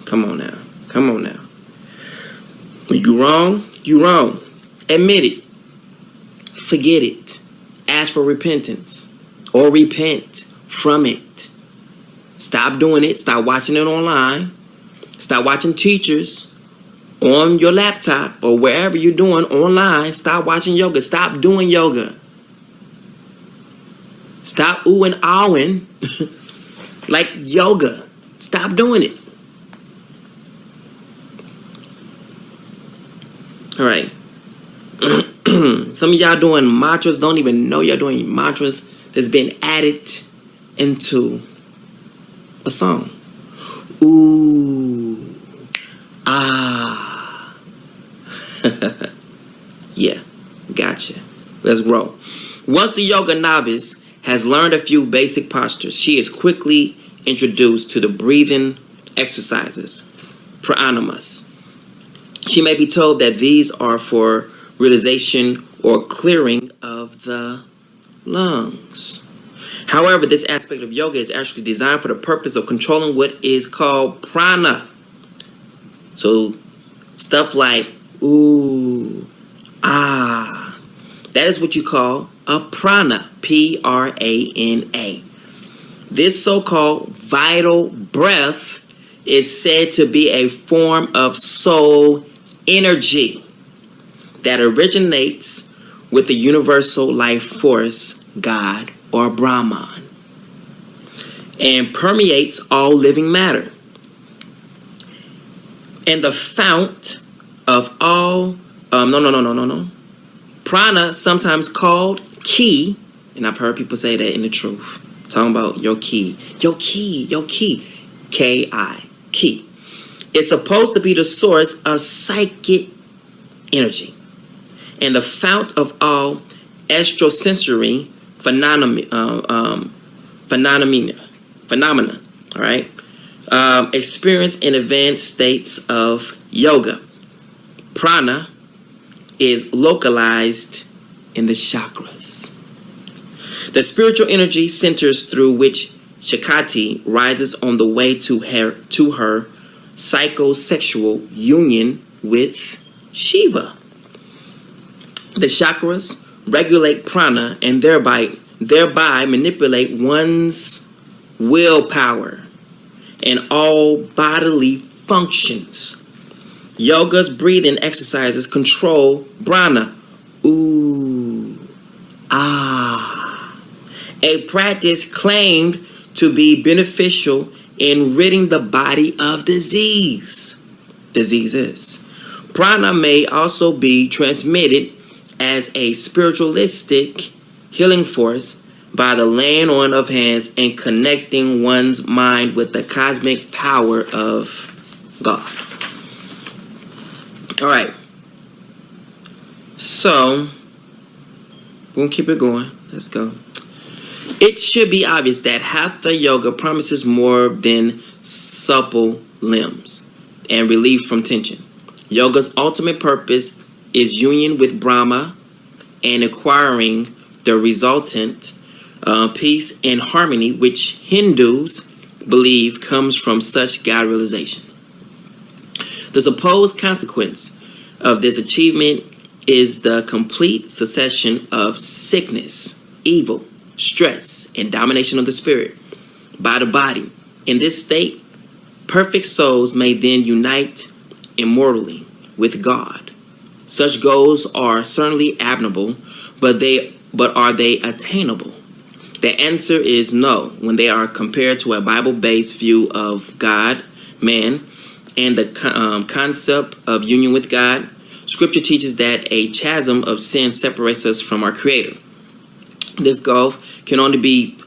Come on now. Come on now. When you wrong, you wrong. Admit it. Forget it. Ask for repentance. Or repent from it. Stop doing it. Stop watching it online. Stop watching teachers on your laptop or wherever you're doing online. Stop watching yoga. Stop doing yoga. Stop ooh and ahhing like yoga. Stop doing it. All right. Some of y'all doing mantras, don't even know y'all doing mantras that's been added into a song. Ooh. Ah. Yeah. Gotcha. Let's grow. Once the yoga novice has learned a few basic postures, she is quickly introduced to the breathing exercises, pranayamas. She may be told that these are for realization or clearing of the lungs. However, this aspect of yoga is actually designed for the purpose of controlling what is called prana. So stuff like ooh, ah, that is what you call a prana, P-R-A-N-A. This so-called vital breath is said to be a form of soul energy that originates with the universal life force, God or Brahman, and permeates all living matter. And the fount of all, prana, sometimes called ki, and I've heard people say that in the truth, talking about your ki, K-I, ki. It's supposed to be the source of psychic energy and the fount of all extrasensory phenomena, all right? Experience in advanced states of yoga. Prana is localized in the chakras. The spiritual energy centers through which Shakti rises on the way to her psychosexual union with Shiva. The chakras regulate prana and thereby manipulate one's willpower and all bodily functions. Yoga's breathing exercises control prana. Ooh, ah. A practice claimed to be beneficial in ridding the body of diseases. Prana may also be transmitted as a spiritualistic healing force by the laying on of hands and connecting one's mind with the cosmic power of God. All right. So, we'll keep it going. Let's go. It should be obvious that Hatha yoga promises more than supple limbs and relief from tension. Yoga's ultimate purpose is union with Brahma and acquiring the resultant peace and harmony which Hindus believe comes from such God realization. The supposed consequence of this achievement is the complete cessation of sickness, evil, stress, and domination of the spirit by the body. In this state, perfect souls may then unite immortally with God. Such goals are certainly admirable, but are they attainable? The answer is no when they are compared to a Bible-based view of God, man, and the concept of union with God. Scripture teaches that a chasm of sin separates us from our Creator. This gulf can only be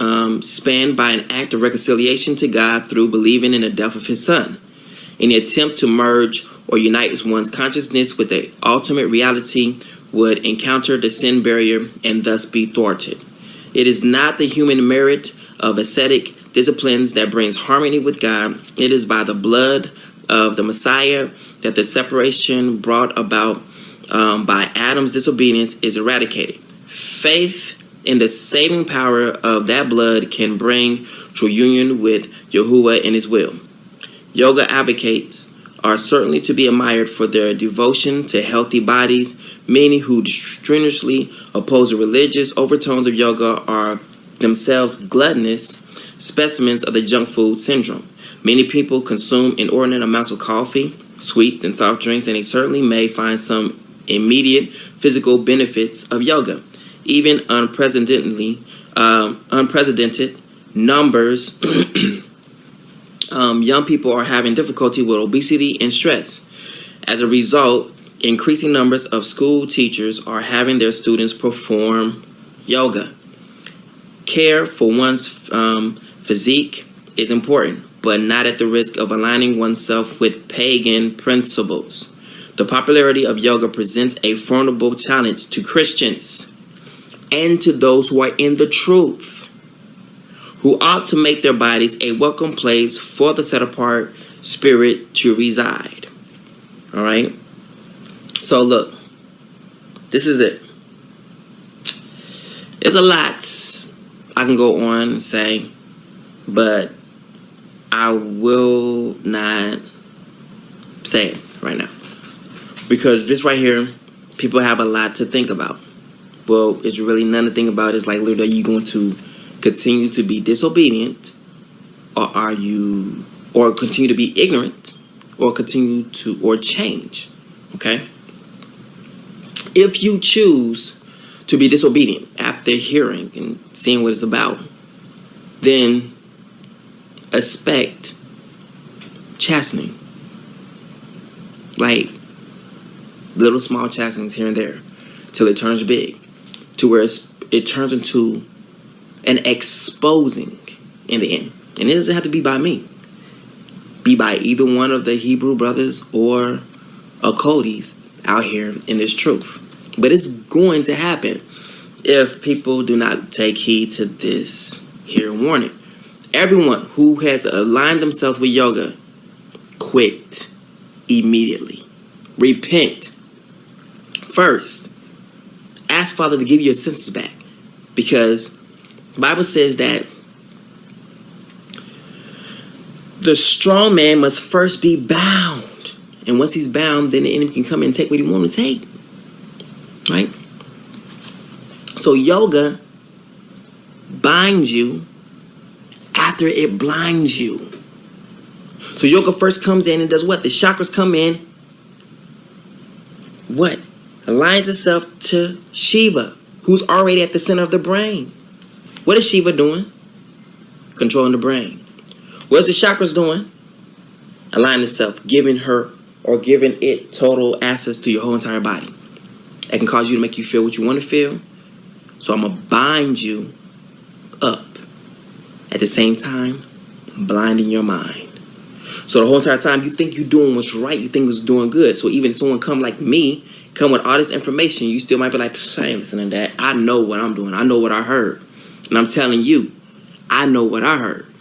spanned by an act of reconciliation to God through believing in the death of His Son. Any attempt to merge or unite one's consciousness with the ultimate reality would encounter the sin barrier and thus be thwarted. It is not the human merit of ascetic disciplines that brings harmony with God. It is by the blood of the Messiah that the separation brought about by Adam's disobedience is eradicated. Faith in the saving power of that blood can bring true union with Yahuwah and His will. Yoga advocates are certainly to be admired for their devotion to healthy bodies. Many who strenuously oppose the religious overtones of yoga are themselves gluttonous specimens of the junk food syndrome. Many people consume inordinate amounts of coffee, sweets, and soft drinks, and they certainly may find some immediate physical benefits of yoga. Even unprecedented numbers young people are having difficulty with obesity and stress. As a result, increasing numbers of school teachers are having their students perform yoga. Care for one's physique is important, but not at the risk of aligning oneself with pagan principles. The popularity of yoga presents a formidable challenge to Christians and to those who are in the truth, who ought to make their bodies a welcome place for the set-apart spirit to reside. All right? So look, this is it. There's a lot I can go on and say, but I will not say it right now. Because this right here, people have a lot to think about. Well, it's really none to think about. It's like, literally, are you going to continue to be disobedient, or continue to be ignorant, or change? Okay? If you choose to be disobedient after hearing and seeing what it's about, then expect chastening. Like little small chastenings here and there till it turns big, to where it turns into an exposing in the end. And it doesn't have to be by me. Be by either one of the Hebrew brothers or a Cody's out here in this truth. But it's going to happen if people do not take heed to this here warning. Everyone who has aligned themselves with yoga, quit immediately. Repent. First, ask Father to give you your senses back, because the Bible says that the strong man must first be bound. And once he's bound, then the enemy can come in and take what he wants to take. Right? So yoga binds you after it blinds you. So yoga first comes in and does what? The chakras come in. What? Aligns itself to Shiva, who's already at the center of the brain. What is Shiva doing? Controlling the brain. What's the chakras doing? Aligning itself, giving it total access to your whole entire body. It can cause you to make you feel what you want to feel. So I'm going to bind you up. At the same time, blinding your mind. So the whole entire time you think you're doing what's right, you think it's doing good. So even if someone come like me, come with all this information, you still might be like, I ain't listening to that. I know what I'm doing. I know what I heard. And I'm telling you, I know what I heard.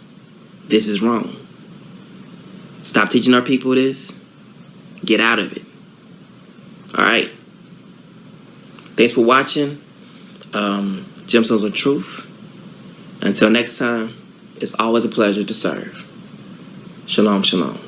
This is wrong. Stop teaching our people this. Get out of it. All right. Thanks for watching. Gemstones of Truth. Until next time, it's always a pleasure to serve. Shalom, shalom.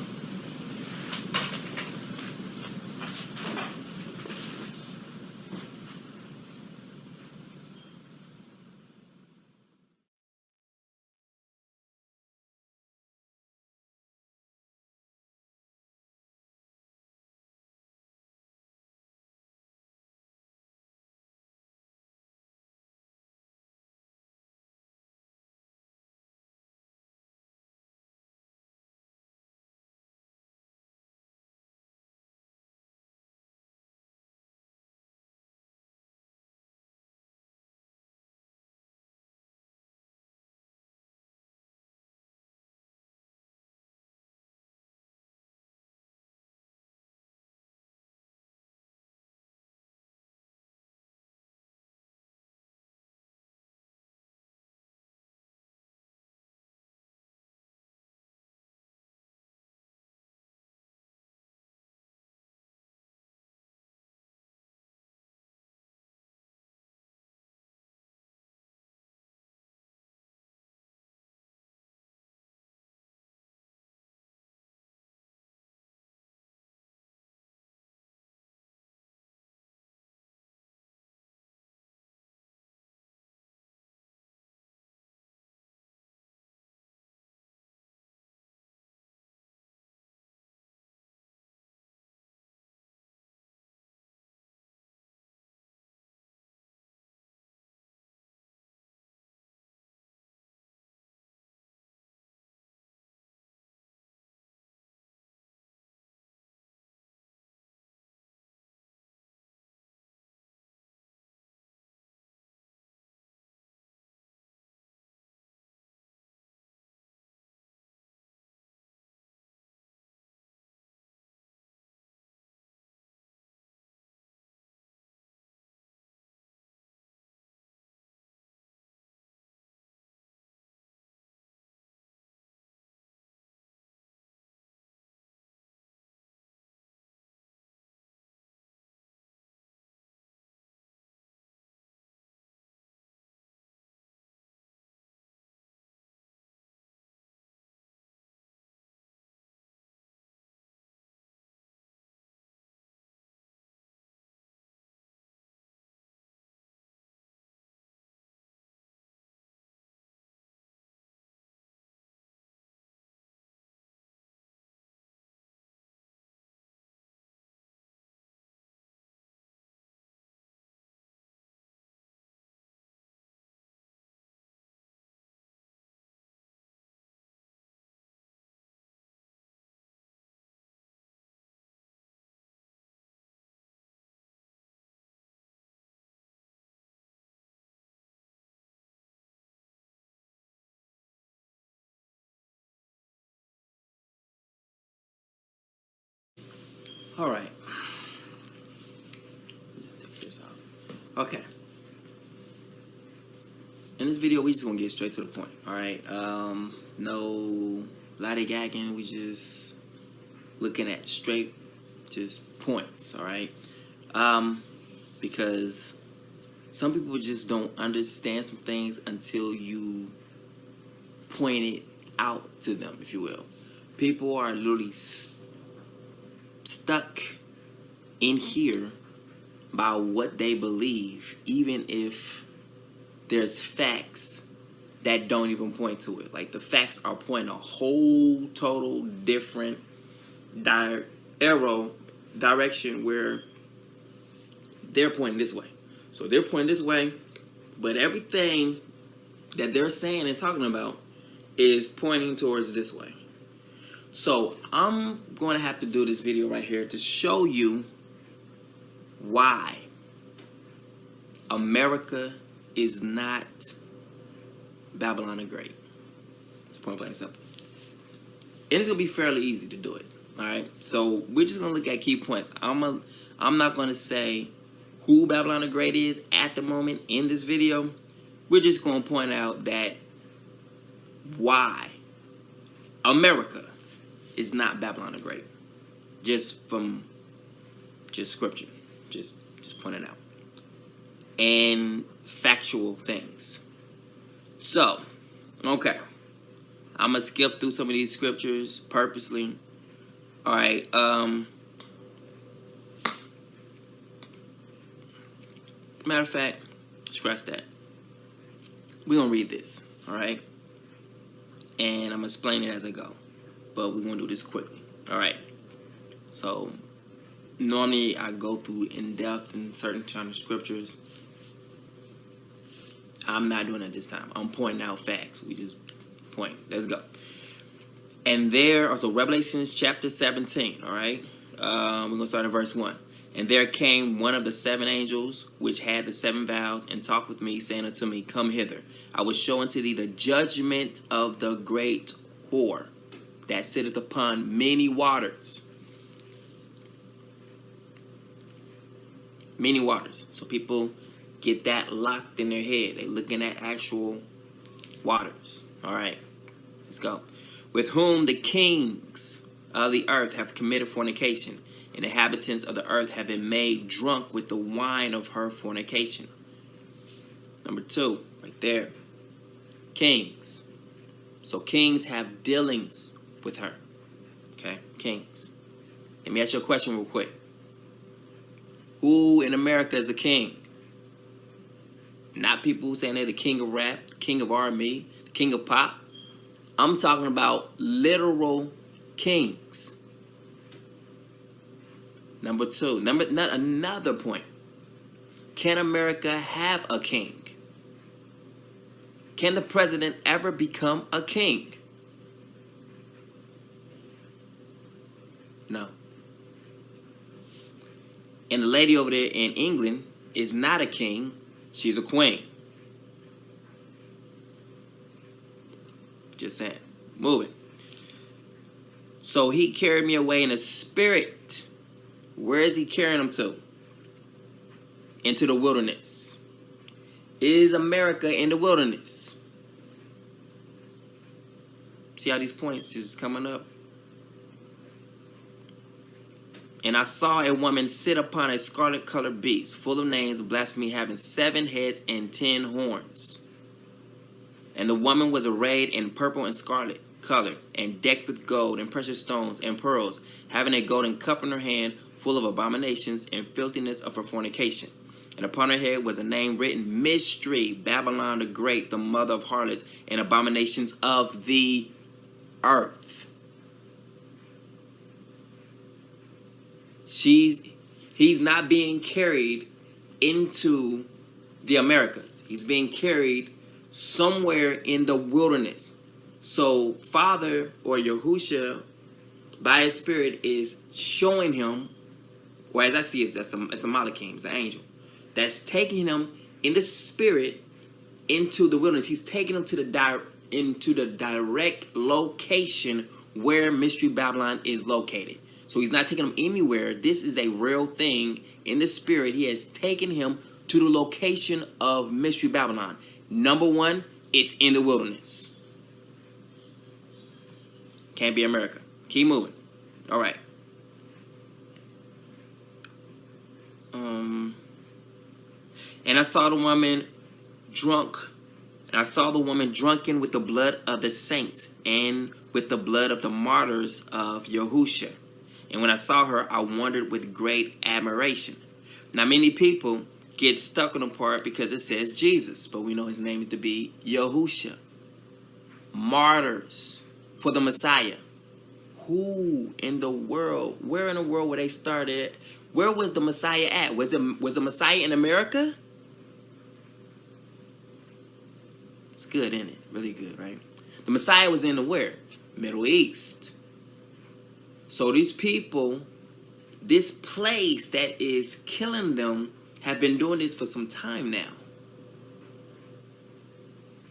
All right. Let's take this out. Okay. In this video, we just gonna get straight to the point. All right. No lollygagging. We just looking at straight, just points. All right. Because some people just don't understand some things until you point it out to them, if you will. People are literally stuck in here by what they believe, even if there's facts that don't even point to it. Like the facts are pointing a whole total different direction where they're pointing this way. So they're pointing this way, but everything that they're saying and talking about is pointing towards this way. So I'm going to have to do this video right here to show you why America is not Babylon the Great. It's point blank simple. And it's going to be fairly easy to do it. All right. So we're just going to look at key points. I'm not going to say who Babylon the Great is at the moment in this video. We're just going to point out that why America is not Babylon the Great. Just from scripture. Just point it out. And factual things. So, okay. I'm going to skip through some of these scriptures purposely. All right. Matter of fact, scratch that. We're going to read this. All right. And I'm going to explain it as I go. But we're going to do this quickly. All right. So, normally I go through in depth in certain kind of scriptures. I'm not doing it this time. I'm pointing out facts. We just point. Let's go. And there, also Revelation chapter 17. All right. We're going to start in verse 1. And there came one of the 7 angels, which had the 7 vials, and talked with me, saying unto me, Come hither. I will show unto thee the judgment of the great whore that sitteth upon many waters. Many waters. So people get that locked in their head. They're looking at actual waters. All right. Let's go. With whom the kings of the earth have committed fornication, and the inhabitants of the earth have been made drunk with the wine of her fornication. Number 2, right there. Kings. So kings have dealings with her. Okay, kings. Let me ask you a question real quick. Who in America is a king? Not people saying they're the king of rap, the king of R&B, the king of pop. I'm talking about literal kings. Number 2, another point. Can America have a king? Can the president ever become a king? No. And the lady over there in England is not a king. She's a queen. Just saying. Moving. So he carried me away in a spirit. Where is he carrying them to? Into the wilderness. Is America in the wilderness? See how these points just coming up? And I saw a woman sit upon a scarlet-colored beast, full of names of blasphemy, having 7 heads and 10 horns. And the woman was arrayed in purple and scarlet color, and decked with gold and precious stones and pearls, having a golden cup in her hand, full of abominations and filthiness of her fornication. And upon her head was a name written, Mystery, Babylon the Great, the mother of harlots and abominations of the earth. He's not being carried into the Americas. He's being carried somewhere in the wilderness. So Father, or Yahusha, by his spirit, is showing him, or as I see it, it's a Malachim, it's an angel, that's taking him in the spirit into the wilderness. He's taking him to into the direct location where Mystery Babylon is located. So he's not taking him anywhere. This is a real thing in the spirit. He has taken him to the location of Mystery Babylon. Number one, it's in the wilderness. Can't be America. Keep moving. All right. And I saw the woman drunken with the blood of the saints and with the blood of the martyrs of Yahusha. And when I saw her, I wondered with great admiration. Now, many people get stuck on the part because it says Jesus, but we know his name is to be Yahusha. Martyrs for the Messiah. Who in the world? Where in the world were they started? Where was the Messiah at? Was the Messiah in America? It's good, isn't it? Really good, right? The Messiah was in the where? Middle East. So these people, this place that is killing them, have been doing this for some time now.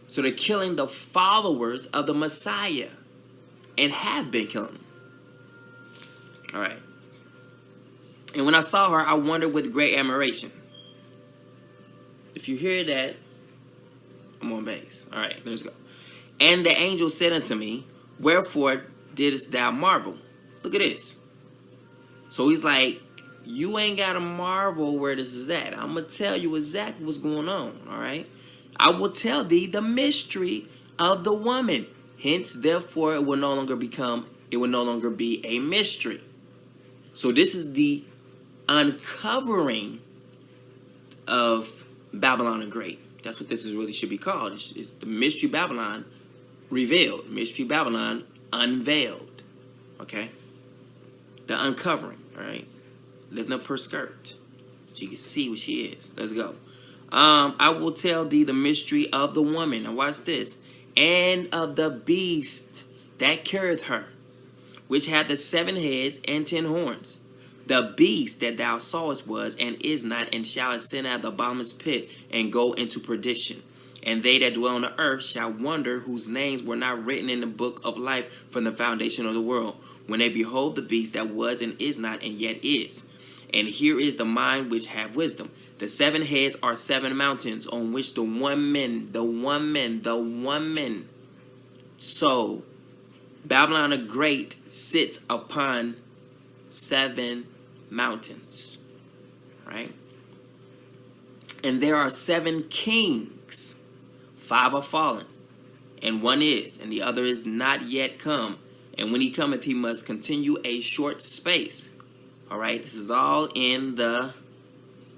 So they're killing the followers of the Messiah and have been killing them. All right. And when I saw her, I wondered with great admiration. If you hear that, I'm on base. All right, let's go. And the angel said unto me, wherefore didst thou marvel? Look at this. So he's like, you ain't got to marvel where this is at. I'm going to tell you exactly what's going on, all right? I will tell thee the mystery of the woman. Hence, therefore, it will no longer be a mystery. So this is the uncovering of Babylon the Great. That's what this is really should be called. It's the Mystery Babylon revealed. Mystery Babylon unveiled. Okay? The uncovering, all right? Lifting up her skirt so you can see what she is. Let's go. I will tell thee the mystery of the woman. Now watch this. And of the beast that carrieth her, which had the 7 heads and 10 horns. The beast that thou sawest was and is not, and shall ascend out of the bottomless pit and go into perdition. And they that dwell on the earth shall wonder, whose names were not written in the book of life from the foundation of the world, when they behold the beast that was and is not and yet is. And here is the mind which have wisdom. The 7 heads are 7 mountains on which the woman. So Babylon the Great sits upon 7 mountains, right? And there are 7 kings. 5 are fallen, and 1 is, and the other is not yet come. And when he cometh, he must continue a short space. All right, this is all in the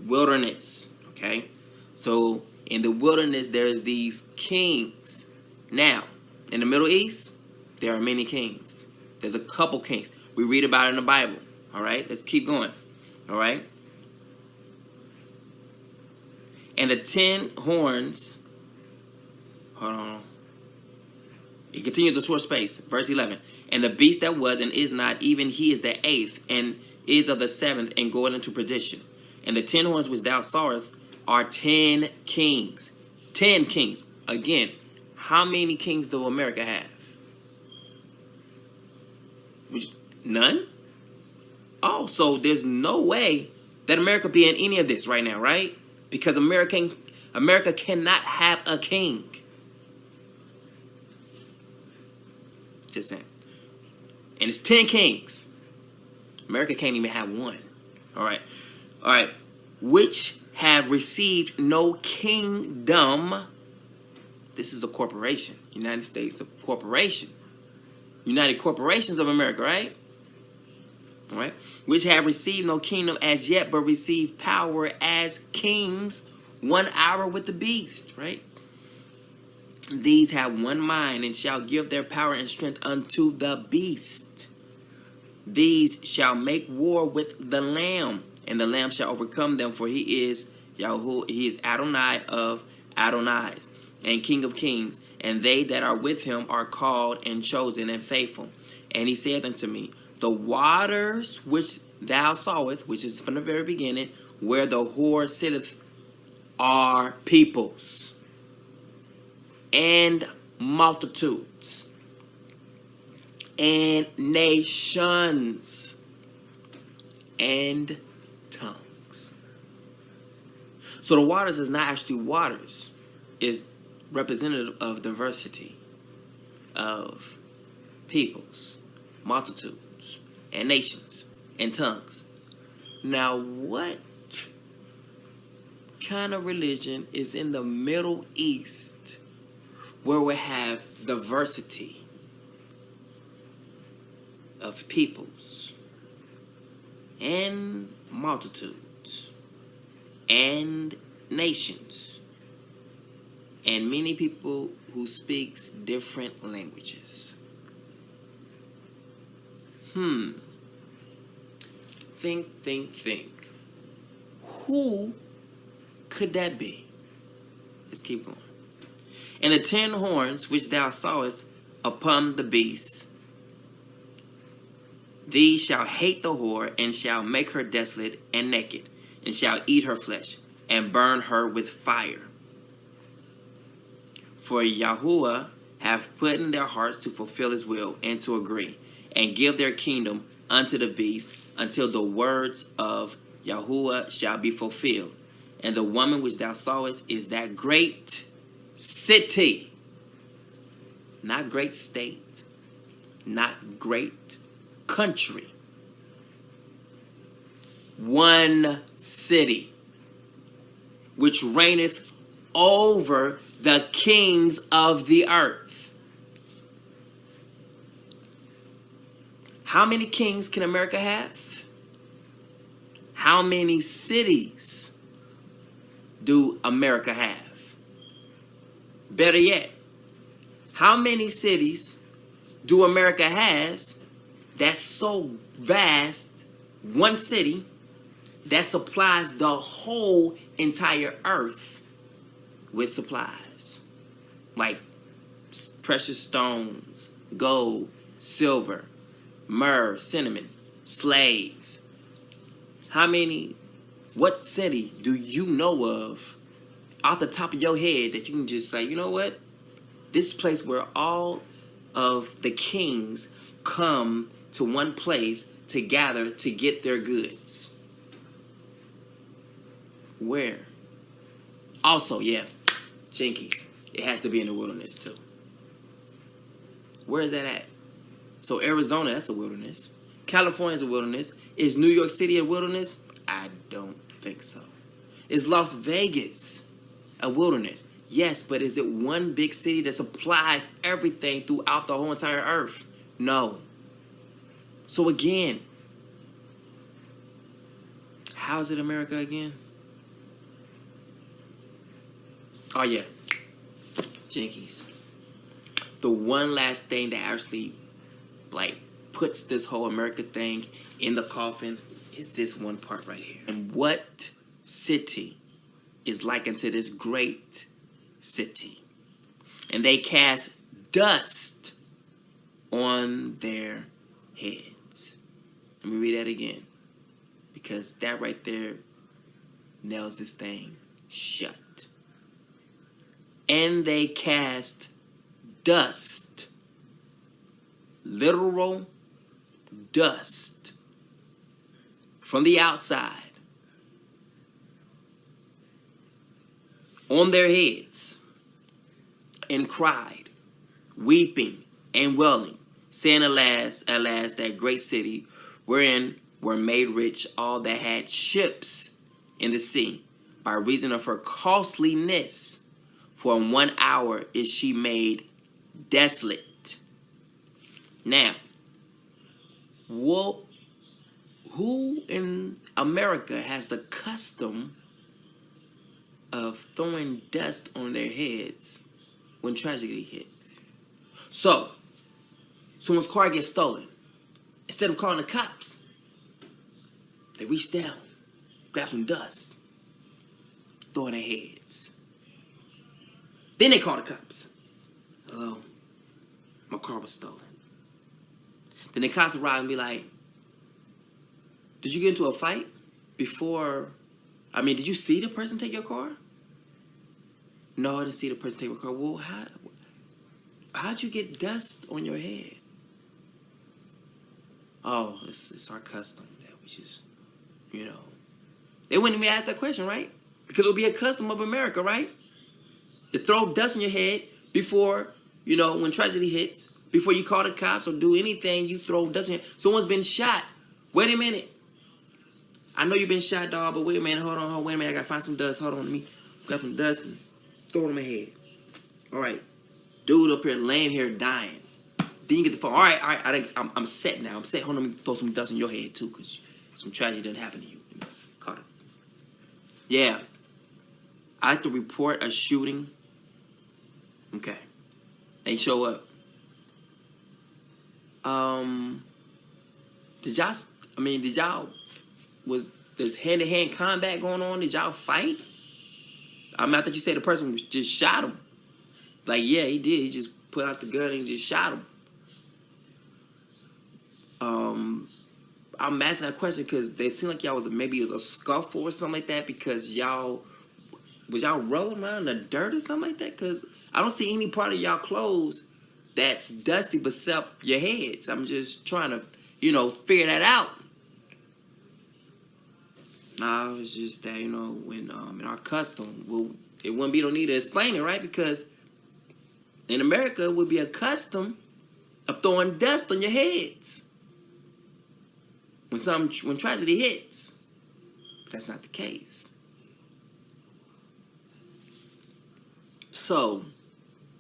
wilderness, okay? So in the wilderness, there's these kings. Now, in the Middle East, there are many kings. There's a couple kings. We read about it in the Bible, all right? Let's keep going, all right? And the 10 horns, hold on. It continues a short space, verse 11. And the beast that was and is not, even he is the 8th, and is of the 7th, and goeth into perdition. And the 10 horns which thou sawest are 10 kings. 10 kings. Again, how many kings do America have? None? Oh, so there's no way that America be in any of this right now, right? Because America cannot have a king. Just saying. And it's 10 kings. America can't even have 1. All right. All right. Which have received no kingdom. This is a corporation. United States, a corporation. United Corporations of America, right? All right. Which have received no kingdom as yet, but receive power as kings 1 hour with the beast, right? These have 1 mind and shall give their power and strength unto the beast. These shall make war with the Lamb, and the Lamb shall overcome them, for he is Yahuwah, he is Adonai of Adonais, and King of kings. And they that are with him are called and chosen and faithful. And he said unto me, the waters which thou sawest, which is from the very beginning, where the whore sitteth, are peoples and multitudes and nations. and tongues. So the waters is not actually waters. It's representative of diversity of peoples, multitudes, and nations, and tongues. Now, what kind of religion is in the Middle East where we have diversity of peoples and multitudes and nations and many people who speaks different languages? Think. Who could that be? Let's keep going. And the 10 horns which thou sawest upon the beast, these shall hate the whore, and shall make her desolate and naked, and shall eat her flesh, and burn her with fire. For Yahuwah hath put in their hearts to fulfill his will, and to agree, and give their kingdom unto the beast, until the words of Yahuwah shall be fulfilled. And the woman which thou sawest is that great city, not great state, not great country, one city, which reigneth over the kings of the earth. How many kings can America have? How many cities do America have? Better yet, how many cities do America has that's so vast, one city, that supplies the whole entire earth with supplies? Like precious stones, gold, silver, myrrh, cinnamon, slaves. What city do you know of off the top of your head that you can just say, you know what? This place where all of the kings come to one place to gather to get their goods. Where? Also, yeah, Jinkies. It has to be in the wilderness too. Where is that at? So Arizona, that's a wilderness. California's a wilderness. Is New York City a wilderness? I don't think so. Is Las Vegas a wilderness? Yes, but is it one big city that supplies everything throughout the whole entire earth? No. So again, how is it America again? Oh yeah, Jinkies. The one last thing that actually puts this whole America thing in the coffin is this one part right here. And what city is likened to this great city? And they cast dust on their heads. Let me read that again, because that right there nails this thing shut. And they cast dust, literal dust, from the outside on their heads, and cried, weeping and wailing, saying, alas, that great city wherein were made rich all that had ships in the sea, by reason of her costliness, for in 1 hour is she made desolate. Now, who in America has the custom of throwing dust on their heads when tragedy hits? So, someone's car gets stolen. Instead of calling the cops, they reach down, grab some dust, throw in their heads. Then they call the cops. Hello, my car was stolen. Then the cops arrive and be like, did you get into a fight before? Did you see the person take your car? No, I didn't see the person take my car. Well, how'd you get dust on your head? Oh, it's our custom that we just you know, they wouldn't even ask that question, right? Because it would be a custom of America, right? To throw dust on your head before, you know, when tragedy hits, before you call the cops or do anything, you throw dust on your head. Someone's been shot. Wait a minute. I know you've been shot, dog, but wait a minute. Hold on. Wait a minute. I got to find some dust. Hold on. Let me grab some dust and throw it on my head. All right. Dude up here laying here dying. Then you get the phone. All right. I'm set now. I'm set. Hold on. Let me throw some dust on your head, too, because some tragedy didn't happen to you. Caught it. Yeah. I have to report a shooting. Okay. They show up. Was there's hand-to-hand combat going on? Did y'all fight? I thought you said the person just shot him. Like, yeah, he did. He just put out the gun and just shot him. I'm asking that question because they seemed like y'all maybe it was a scuffle or something like that because was y'all rolling around in the dirt or something like that? Because I don't see any part of y'all clothes that's dusty except your heads. I'm just trying to, you know, figure that out. Nah, it's just that, you know, when in our custom, it wouldn't be no need to explain it, right? Because in America, it would be a custom of throwing dust on your heads when tragedy hits. But that's not the case. So,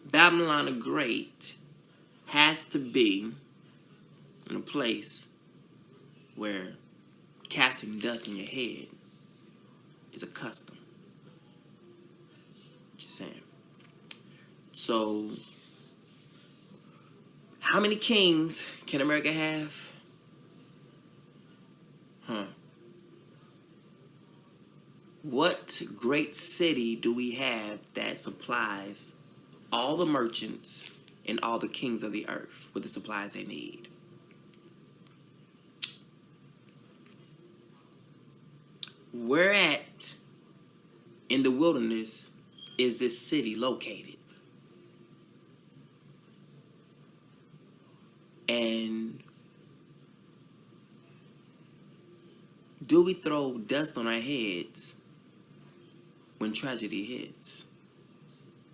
Babylon the Great has to be in a place where casting dust on your head is a custom. Just saying. So, how many kings can America have? What great city do we have that supplies all the merchants and all the kings of the earth with the supplies they need? Where at in the wilderness is this city located? And do we throw dust on our heads when tragedy hits?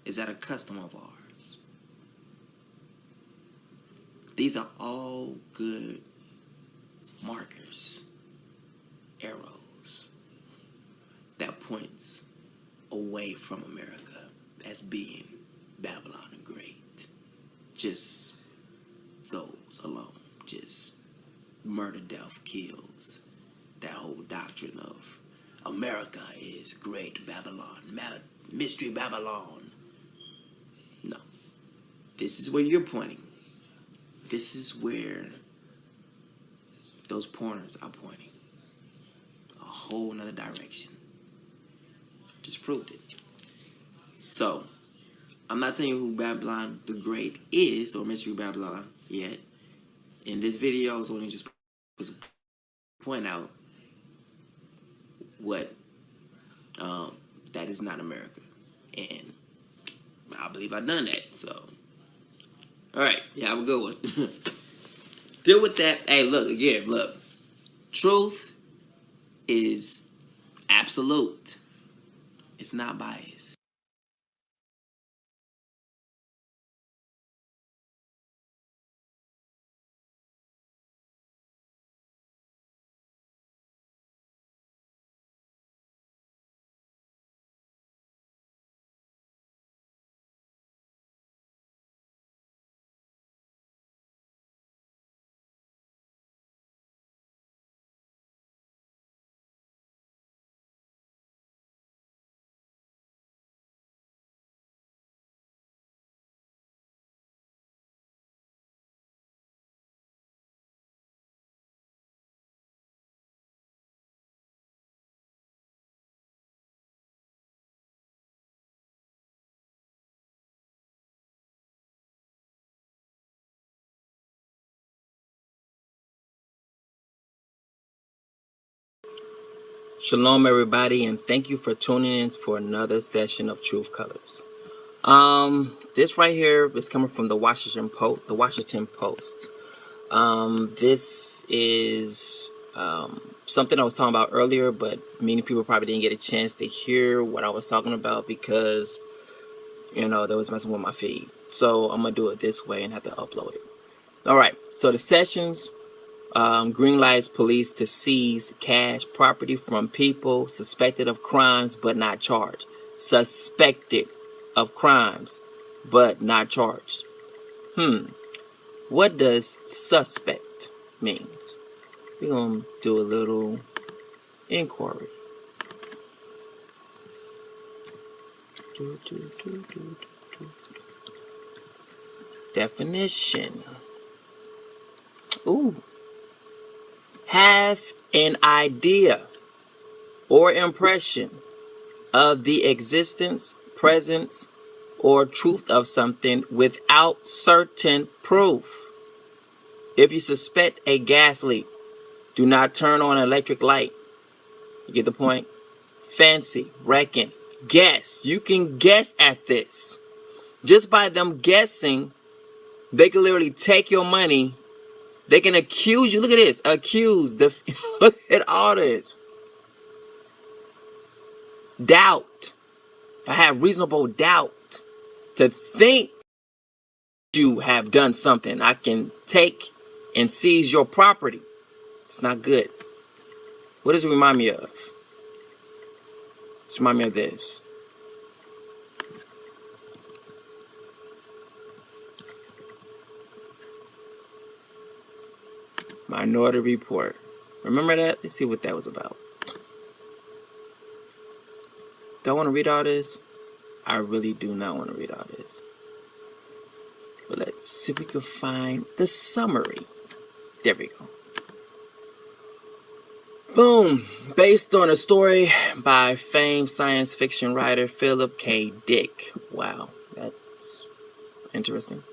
Is that a custom of ours? These are all good markers, arrows, that points away from America as being Babylon the Great. Just those alone. Just murder, death, kills. That whole doctrine of America is great Babylon, mystery Babylon. No. This is where you're pointing. This is where those pointers are pointing. A whole nother direction. Just proved it. So, I'm not telling you who Babylon the Great is or Mystery Babylon yet. In this video, I was only just point out what that is not America. And I believe I've done that. So, all right. Yeah, have a good one. Deal with that. Hey, look. Truth is absolute. It's not biased. Shalom, everybody, and thank you for tuning in for another session of Truth Colors. This right here is coming from the Washington Post. This is something I was talking about earlier, but many people probably didn't get a chance to hear what I was talking about because, you know, they was messing with my feed. So I'm gonna do it this way and have to upload it. All right, so the sessions green lights police to seize cash property from people suspected of crimes but not charged. Suspected of crimes but not charged. What does suspect means? We're gonna do a little inquiry. Definition. Ooh. Have an idea or impression of the existence, presence, or truth of something without certain proof. If you suspect a gas leak, do not turn on an electric light. You get the point? Fancy, reckon, guess. You can guess at this. Just by them guessing, they can literally take your money. They can accuse you. Look at this. Accuse. Look at all this. Doubt. I have reasonable doubt to think you have done something. I can take and seize your property. It's not good. What does it remind me of? It's remind me of this. Minority Report. Remember that? Let's see what that was about. Do I want to read all this? I really do not want to read all this. But let's see if we can find the summary. There we go. Boom. Based on a story by famed science fiction writer Philip K. Dick. Wow, that's interesting.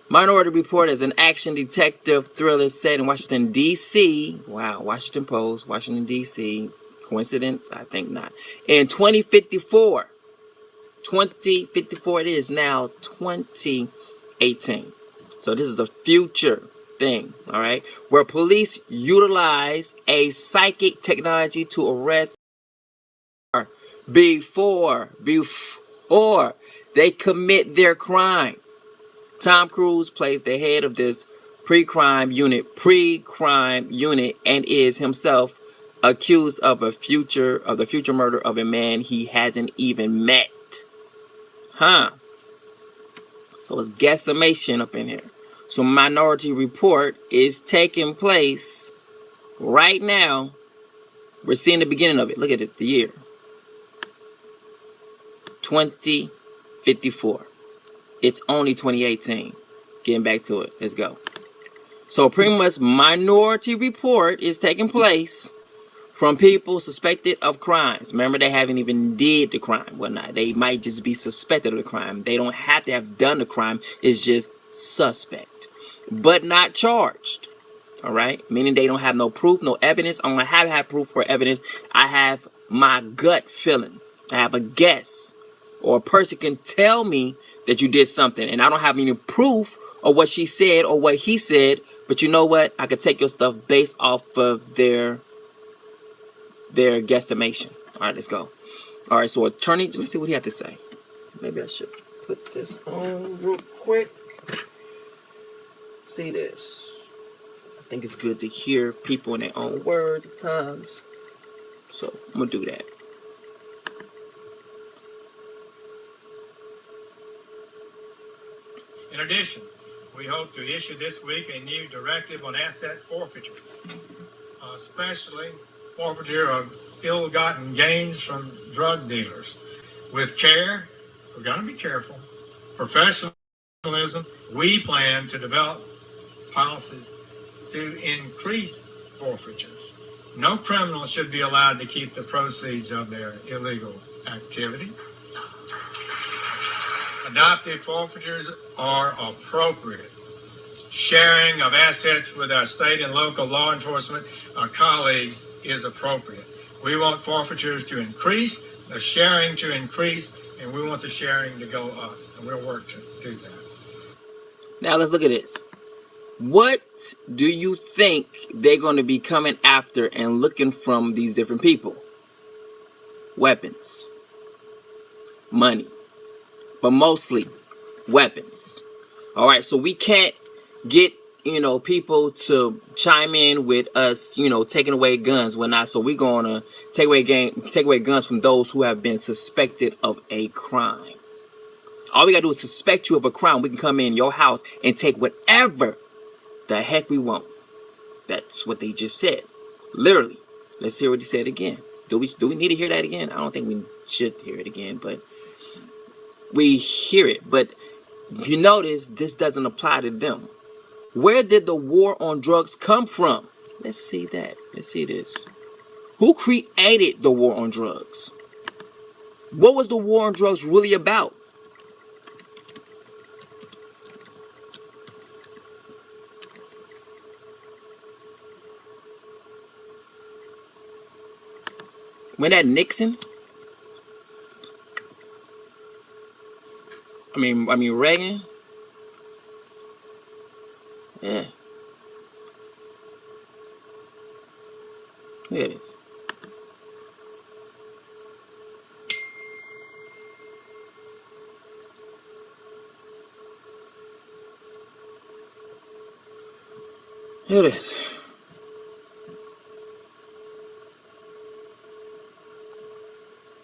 Minority Report is an action detective thriller set in Washington, D.C. Wow, Washington Post, Washington, D.C. Coincidence? I think not. In 2054. 2054, it is now 2018. So this is a future thing, all right? Where police utilize a psychic technology to arrest before they commit their crime. Tom Cruise plays the head of this pre-crime unit, and is himself accused of the future murder of a man he hasn't even met. So it's guesstimation up in here. So Minority Report is taking place right now. We're seeing the beginning of it. Look at it, the year. 2054. It's only 2018. Getting back to it. Let's go. So pretty much Minority Report is taking place from people suspected of crimes. Remember, they haven't even did the crime, whatnot. They might just be suspected of the crime. They don't have to have done the crime. It's just suspect, but not charged. All right, meaning they don't have no proof, no evidence. I don't have proof or evidence. I have my gut feeling. I have a guess, or a person can tell me that you did something, and I don't have any proof of what she said or what he said. But you know what? I could take your stuff based off of their guesstimation. All right, let's go. All right, so attorney, let's see what he had to say. Maybe I should put this on real quick. See this. I think it's good to hear people in their own words at times. So I'm gonna do that. In addition, we hope to issue this week a new directive on asset forfeiture, especially forfeiture of ill-gotten gains from drug dealers. With care, we're going to be careful, professionalism, we plan to develop policies to increase forfeitures. No criminal should be allowed to keep the proceeds of their illegal activity. Adopted forfeitures are appropriate. Sharing of assets with our state and local law enforcement, our colleagues, is appropriate. We want forfeitures to increase, the sharing to increase, and we want the sharing to go up. And we'll work to do that. Now let's look at this. What do you think they're going to be coming after and looking from these different people? Weapons, money, but mostly weapons. All right, so we can't get, people to chime in with us, taking away guns, whatnot. So we're gonna take away guns from those who have been suspected of a crime. All we gotta do is suspect you of a crime. We can come in your house and take whatever the heck we want. That's what they just said, literally. Let's hear what he said again. Do we need to hear that again? I don't think we should hear it again, but we hear it. But if you notice, this doesn't apply to them. Where did the war on drugs come from? Let's see that. Let's see this. Who created the war on drugs? What was the war on drugs really about? When that Nixon? I mean Reagan? Yeah. Look at this. Look at this.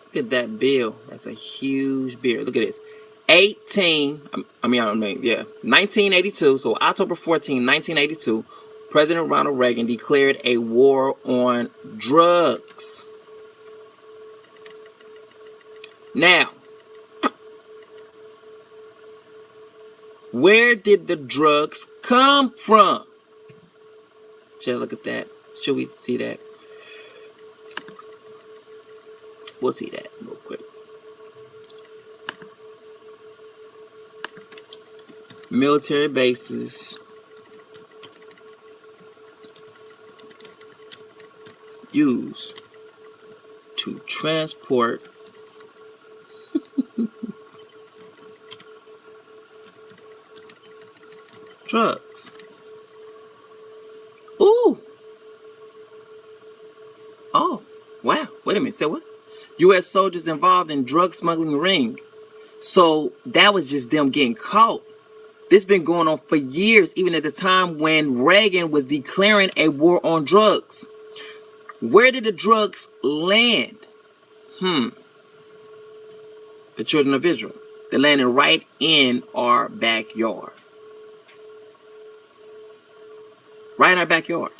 Look at that bill. That's a huge bill. Look at this. 1982. So October 14, 1982, President Ronald Reagan declared a war on drugs. Now, where did the drugs come from? Should I look at that? Should we see that? We'll see that real quick. Military bases used to transport drugs. Ooh. Oh, wow. Wait a minute. Say what? U.S. soldiers involved in drug smuggling ring. So that was just them getting caught. This been going on for years, even at the time when Reagan was declaring a war on drugs. Where did the drugs land? The children of Israel. They landed right in our backyard. Right in our backyard.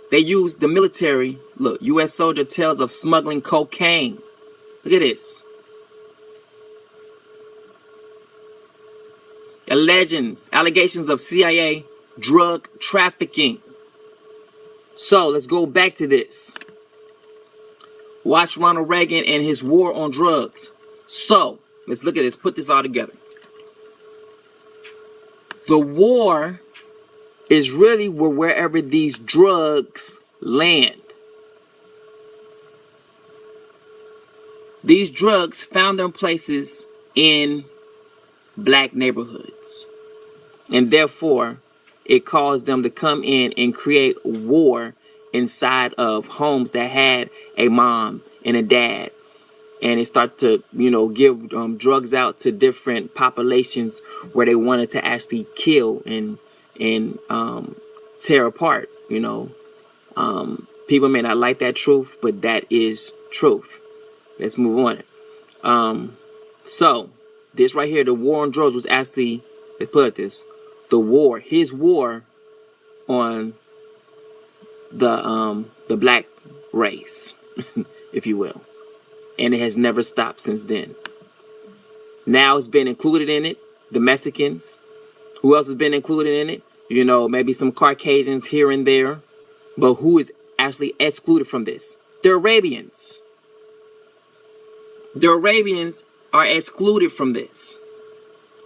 They used the military. Look, U.S. soldier tells of smuggling cocaine. Look at this. Allegations of CIA drug trafficking. So let's go back to this. Watch Ronald Reagan and his war on drugs. So let's look at this. Put this all together. The war is really wherever these drugs land. These drugs found their places in black neighborhoods, and therefore it caused them to come in and create war inside of homes that had a mom and a dad, and it started to give drugs out to different populations where they wanted to actually kill and tear apart. People may not like that truth, but that is truth. Let's move on. So this right here, the war on drugs was actually, let's put it this, his war on the black race, if you will. And it has never stopped since then. Now it's been included in it, the Mexicans. Who else has been included in it? Maybe some Caucasians here and there. But who is actually excluded from this? The Arabians. The Arabians are excluded from this.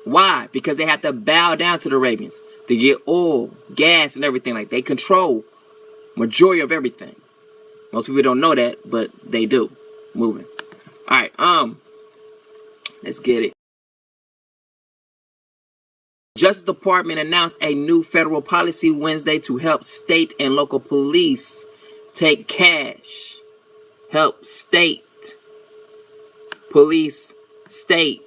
Why? Because they have to bow down to the Arabians to get oil, gas, and everything. Like, they control majority of everything. Most people don't know that, but they do. Moving. All right, let's get it. Justice Department announced a new federal policy Wednesday to help state and local police take cash. Help state, police, state,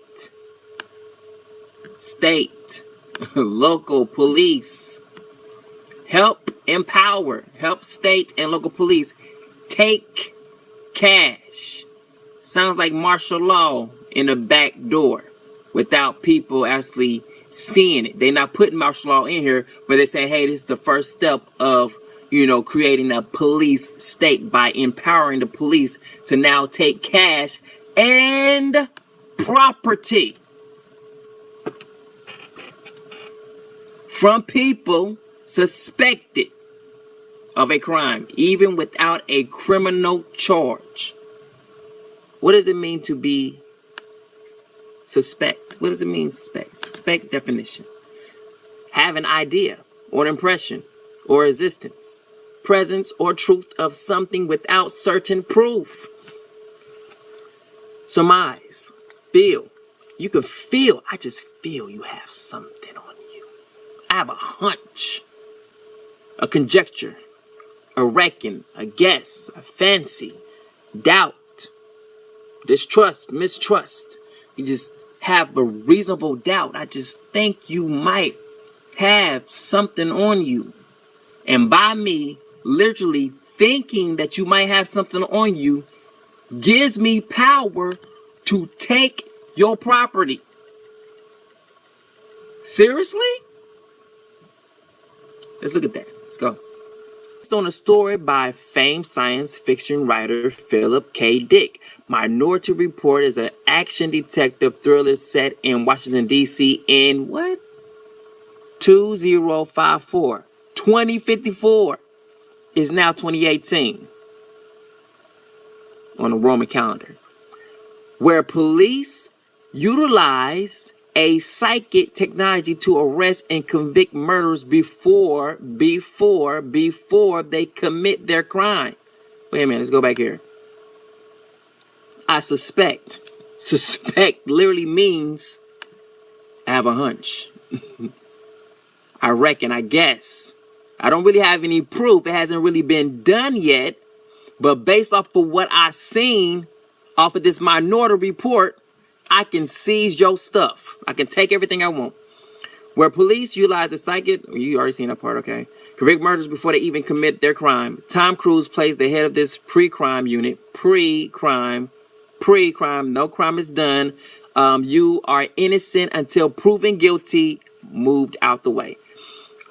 local police. Help empower, help state and local police take cash. Sounds like martial law in the back door without people actually seeing it. They're not putting martial law in here, but they say, hey, this is the first step of, creating a police state by empowering the police to now take cash and property from people suspected of a crime, even without a criminal charge. What does it mean to be suspect? What does it mean, suspect? Suspect definition. Have an idea or an impression or resistance, presence or truth of something without certain proof. Surmise, feel. You can feel, I just feel you have something on you. I have a hunch, a conjecture, a reckon, a guess, a fancy, doubt, distrust, mistrust. You just have a reasonable doubt. I just think you might have something on you. And by me literally thinking that you might have something on you gives me power to take your property. Seriously? Let's look at that. Let's go. Based on a story by famed science fiction writer Philip K. Dick, Minority Report is an action detective thriller set in Washington, D.C. in what? 2054. 2054 is now 2018 on the Roman calendar, where police utilize a psychic technology to arrest and convict murderers before they commit their crime. Wait a minute, let's go back here. I suspect. Suspect literally means I have a hunch. I reckon, I guess. I don't really have any proof. It hasn't really been done yet. But based off of what I've seen off of this Minority Report, I can seize your stuff. I can take everything I want. Where police utilize a psychic, you already seen that part, okay? Convict murders before they even commit their crime. Tom Cruise plays the head of this pre-crime unit. Pre-crime. No crime is done. You are innocent until proven guilty. Moved out the way.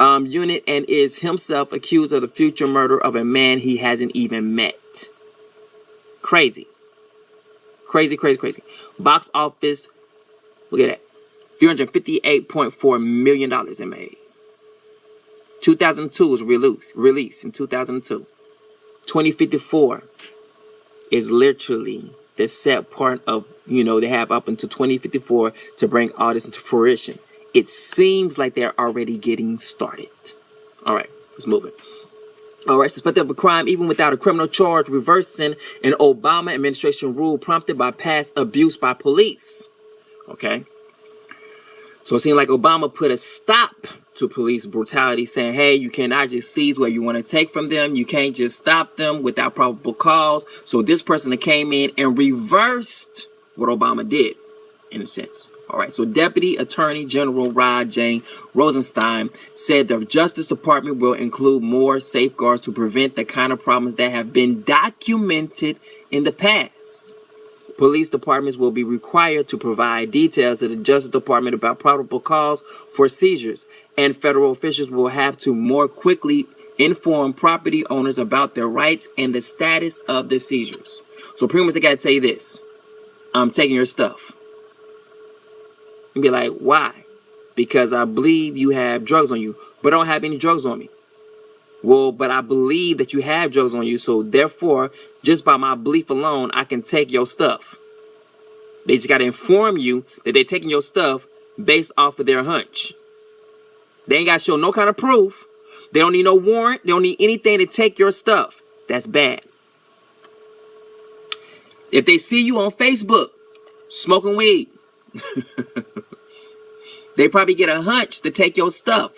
Unit and is himself accused of the future murder of a man he hasn't even met. Crazy. Crazy. Box office, look at that. $358.4 million it made. 2002 was released in 2002. 2054 is literally the set part of, they have up until 2054 to bring all this into fruition. It seems like they're already getting started. All right, let's move it. All right, suspected of a crime even without a criminal charge, reversing an Obama administration rule prompted by past abuse by police. Okay. So it seemed like Obama put a stop to police brutality, saying, hey, you cannot just seize what you want to take from them. You can't just stop them without probable cause. So this person that came in and reversed what Obama did, in a sense. All right, so Deputy Attorney General Rod J. Rosenstein said the Justice Department will include more safeguards to prevent the kind of problems that have been documented in the past. Police departments will be required to provide details to the Justice Department about probable cause for seizures, and federal officials will have to more quickly inform property owners about their rights and the status of the seizures. So pretty much I got to tell you this. I'm taking your stuff. And be like, why? Because I believe you have drugs on you, but I don't have any drugs on me. Well, but I believe that you have drugs on you, so therefore, just by my belief alone, I can take your stuff. They just got to inform you that they're taking your stuff based off of their hunch. They ain't got to show no kind of proof. They don't need no warrant. They don't need anything to take your stuff. That's bad. If they see you on Facebook smoking weed, They probably get a hunch to take your stuff.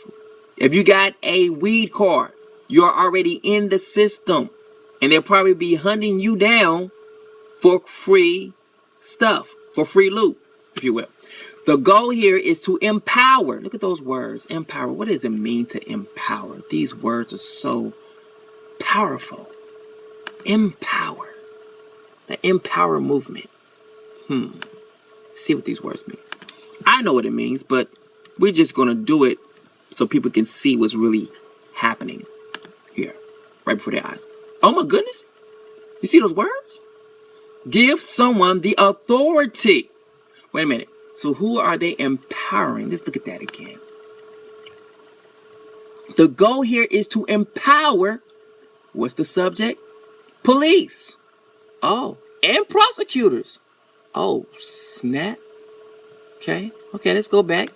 If you got a weed card, you're already in the system. And they'll probably be hunting you down for free stuff, for free loot, if you will. The goal here is to empower. Look at those words, empower. What does it mean to empower? These words are so powerful. Empower. The empower movement. See what these words mean. I know what it means, but we're just going to do it so people can see what's really happening here, right before their eyes. Oh my goodness. You see those words? Give someone the authority. Wait a minute. So who are they empowering? Let's look at that again. The goal here is to empower. What's the subject? Police. Oh, and prosecutors. Oh, snap. Okay, let's go back.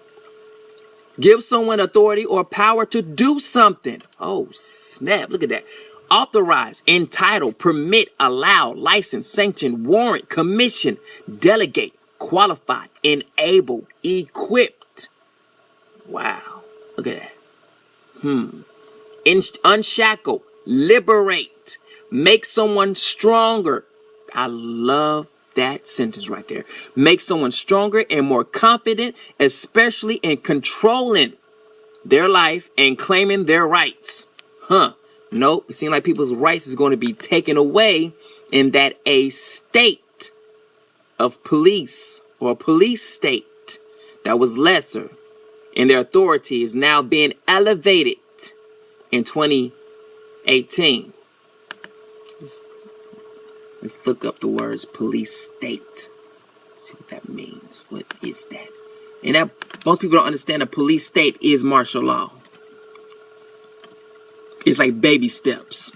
Give someone authority or power to do something. Oh, snap. Look at that. Authorize, entitle, permit, allow, license, sanction, warrant, commission, delegate, qualify, enable, equipped. Wow. Look at that. Unshackle, liberate, make someone stronger. I love that sentence right there. Make someone stronger and more confident, especially in controlling their life and claiming their rights. Nope, it seems like people's rights is going to be taken away in that a state of police or a police state that was lesser and their authority is now being elevated in 2018. Let's look up the words police state. See what that means. What is that? And that most people don't understand a police state is martial law. It's like baby steps.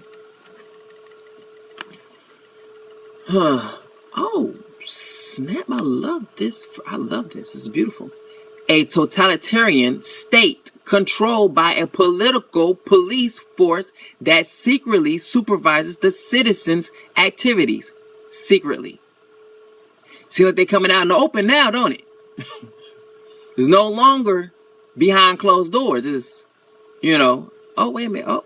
Oh, snap. I love this. This is beautiful. A totalitarian state controlled by a political police force that secretly supervises the citizens' activities. Secretly. Seems like they're coming out in the open now, don't it? It's no longer behind closed doors. It's, oh, wait a minute.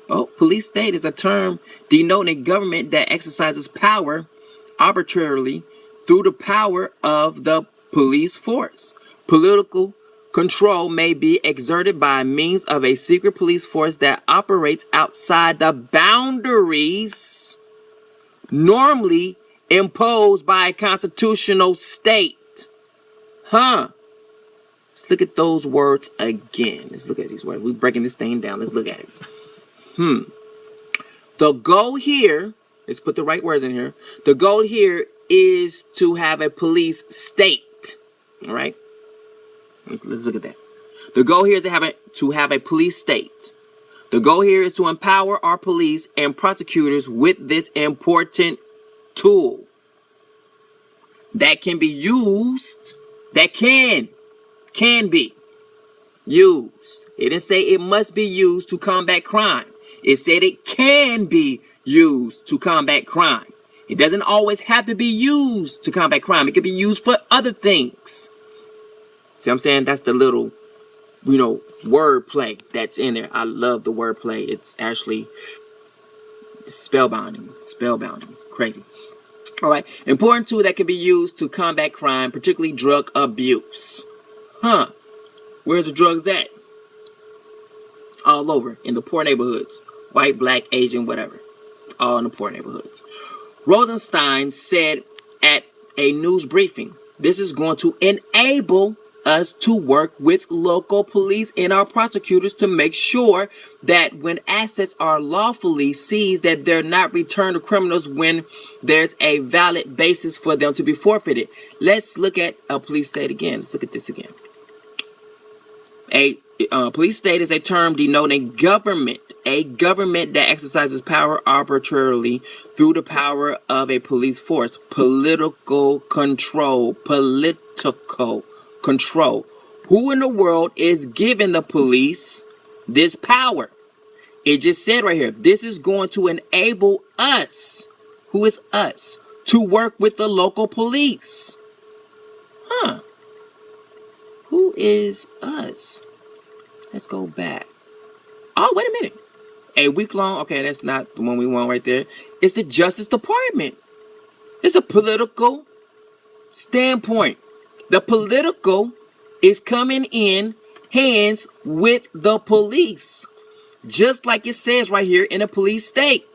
Oh, police state is a term denoting a government that exercises power arbitrarily through the power of the police force. Political control may be exerted by means of a secret police force that operates outside the boundaries normally imposed by a constitutional state. Let's look at those words again. Let's look at these words. We're breaking this thing down. Let's look at it. The goal here, let's put the right words in here. The goal here is to have a police state. All right. Let's look at that. The goal here is to have a police state. The goal here is to empower our police and prosecutors with this important tool that can be used, that can be used. It didn't say it must be used to combat crime. It said it can be used to combat crime. It doesn't always have to be used to combat crime. It can be used for other things. See what I'm saying? That's the little, wordplay that's in there. I love the wordplay. It's actually spellbinding. Crazy. All right. Important tool that can be used to combat crime, particularly drug abuse. Where's the drugs at? All over in the poor neighborhoods. White, black, Asian, whatever. All in the poor neighborhoods. Rosenstein said at a news briefing, this is going to enable us to work with local police and our prosecutors to make sure that when assets are lawfully seized, that they're not returned to criminals when there's a valid basis for them to be forfeited. Let's look at a police state again. Let's look at this again. A police state is a term denoting a government that exercises power arbitrarily through the power of a police force. Political control. Who in the world is giving the police this power? It just said right here, this is going to enable us, who is us, to work with the local police. Who is us? Let's go back. Oh, wait a minute. A week long. Okay, that's not the one we want right there. It's the Justice Department. It's a political standpoint. The political is coming in hands with the police. Just like it says right here in a police state.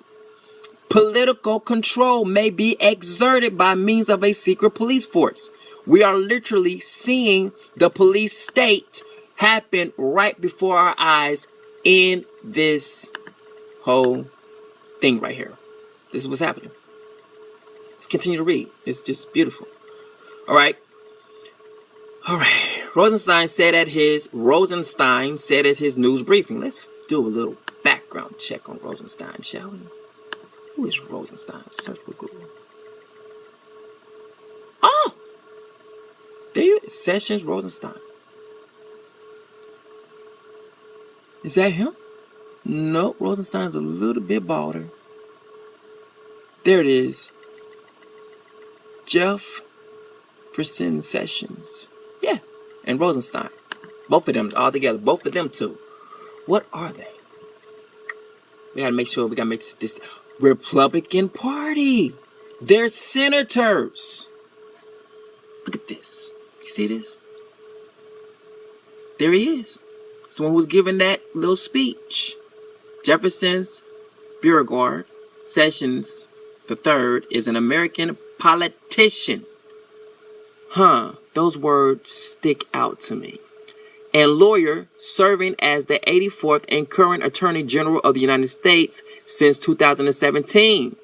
Political control may be exerted by means of a secret police force. We are literally seeing the police state happen right before our eyes in this whole thing right here. This is what's happening. Let's continue to read. It's just beautiful. All right. Rosenstein said at his news briefing. Let's do a little background check on Rosenstein, shall we? Who is Rosenstein? Search for Google. Oh! David Sessions Rosenstein. Is that him? Nope, Rosenstein's a little bit balder. There it is. Jefferson Sessions. Yeah, and Rosenstein. Both of them all together. Both of them two. What are they? We gotta make sure we gotta make this Republican Party. They're senators. Look at this. You see this? There he is. Someone who was giving that little speech. Jefferson's Beauregard Sessions III is an American politician. Those words stick out to me. And lawyer serving as the 84th and current Attorney General of the United States since 2017.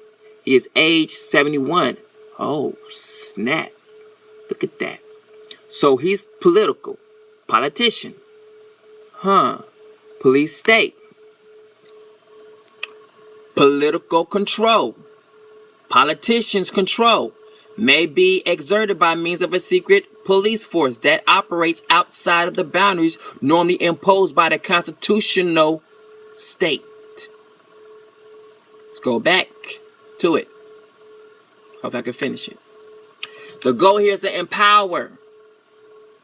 He is age 71. Oh, snap. Look at that. So he's politician. Police state. Political control. Politicians' control may be exerted by means of a secret police force that operates outside of the boundaries normally imposed by the constitutional state. Let's go back to it. Hope I can finish it. The goal here is to empower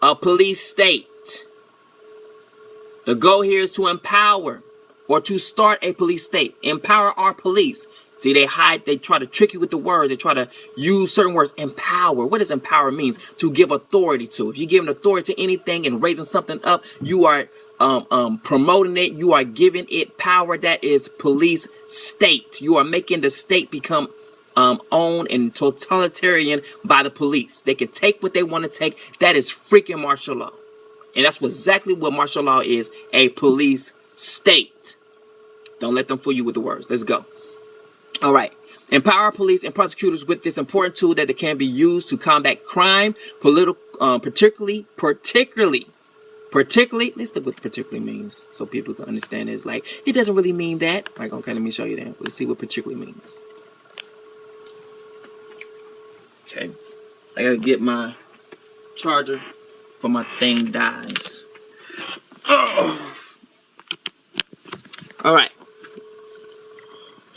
a police state. The goal here is to empower or to start a police state. Empower our police. See, they try to trick you with the words. They try to use certain words. Empower. What does empower means? To give authority to. If you give an authority to anything and raising something up, you are promoting it. You are giving it power. That is police state. You are making the state become owned and totalitarian by the police. They can take what they want to take. That is freaking martial law. And that's exactly what martial law is. A police state. Don't let them fool you with the words. Let's go. All right. Empower police and prosecutors with this important tool that can be used to combat crime, particularly. Let's look what particularly means so people can understand it. It's like, it doesn't really mean that. Like, okay, let me show you that. Let's see what particularly means. Okay. I gotta get my charger before my thing dies. Oh. All right.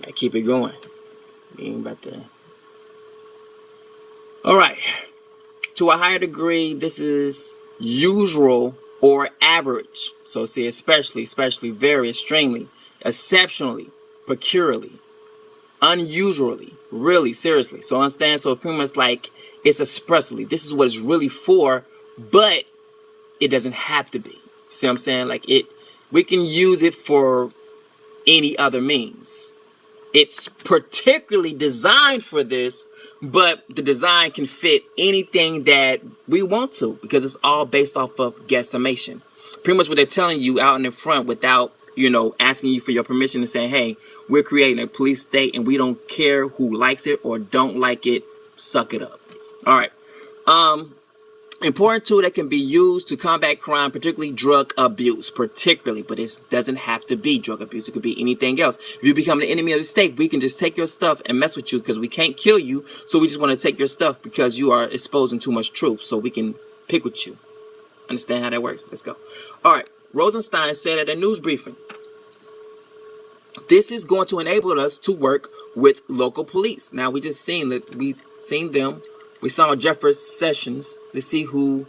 I keep it going. All right. To a higher degree, this is usual or average. So see, especially, very, extremely, exceptionally, peculiarly, unusually, really, seriously. So understand? So pretty much like it's expressly. This is what it's really for, but it doesn't have to be. See what I'm saying? Like we can use it for any other means. It's particularly designed for this, but the design can fit anything that we want to because it's all based off of guesstimation. Pretty much what they're telling you out in the front without, asking you for your permission and saying, hey, we're creating a police state and we don't care who likes it or don't like it. Suck it up. All right. Important tool that can be used to combat crime, particularly drug abuse, but it doesn't have to be drug abuse. It could be anything else. If you become an enemy of the state, we can just take your stuff and mess with you because we can't kill you. So we just want to take your stuff because you are exposing too much truth. So we can pick with you. Understand how that works? Let's go. All right. Rosenstein said at a news briefing, this is going to enable us to work with local police. Now we just seen that them. We saw Jefferson Sessions. Let's see who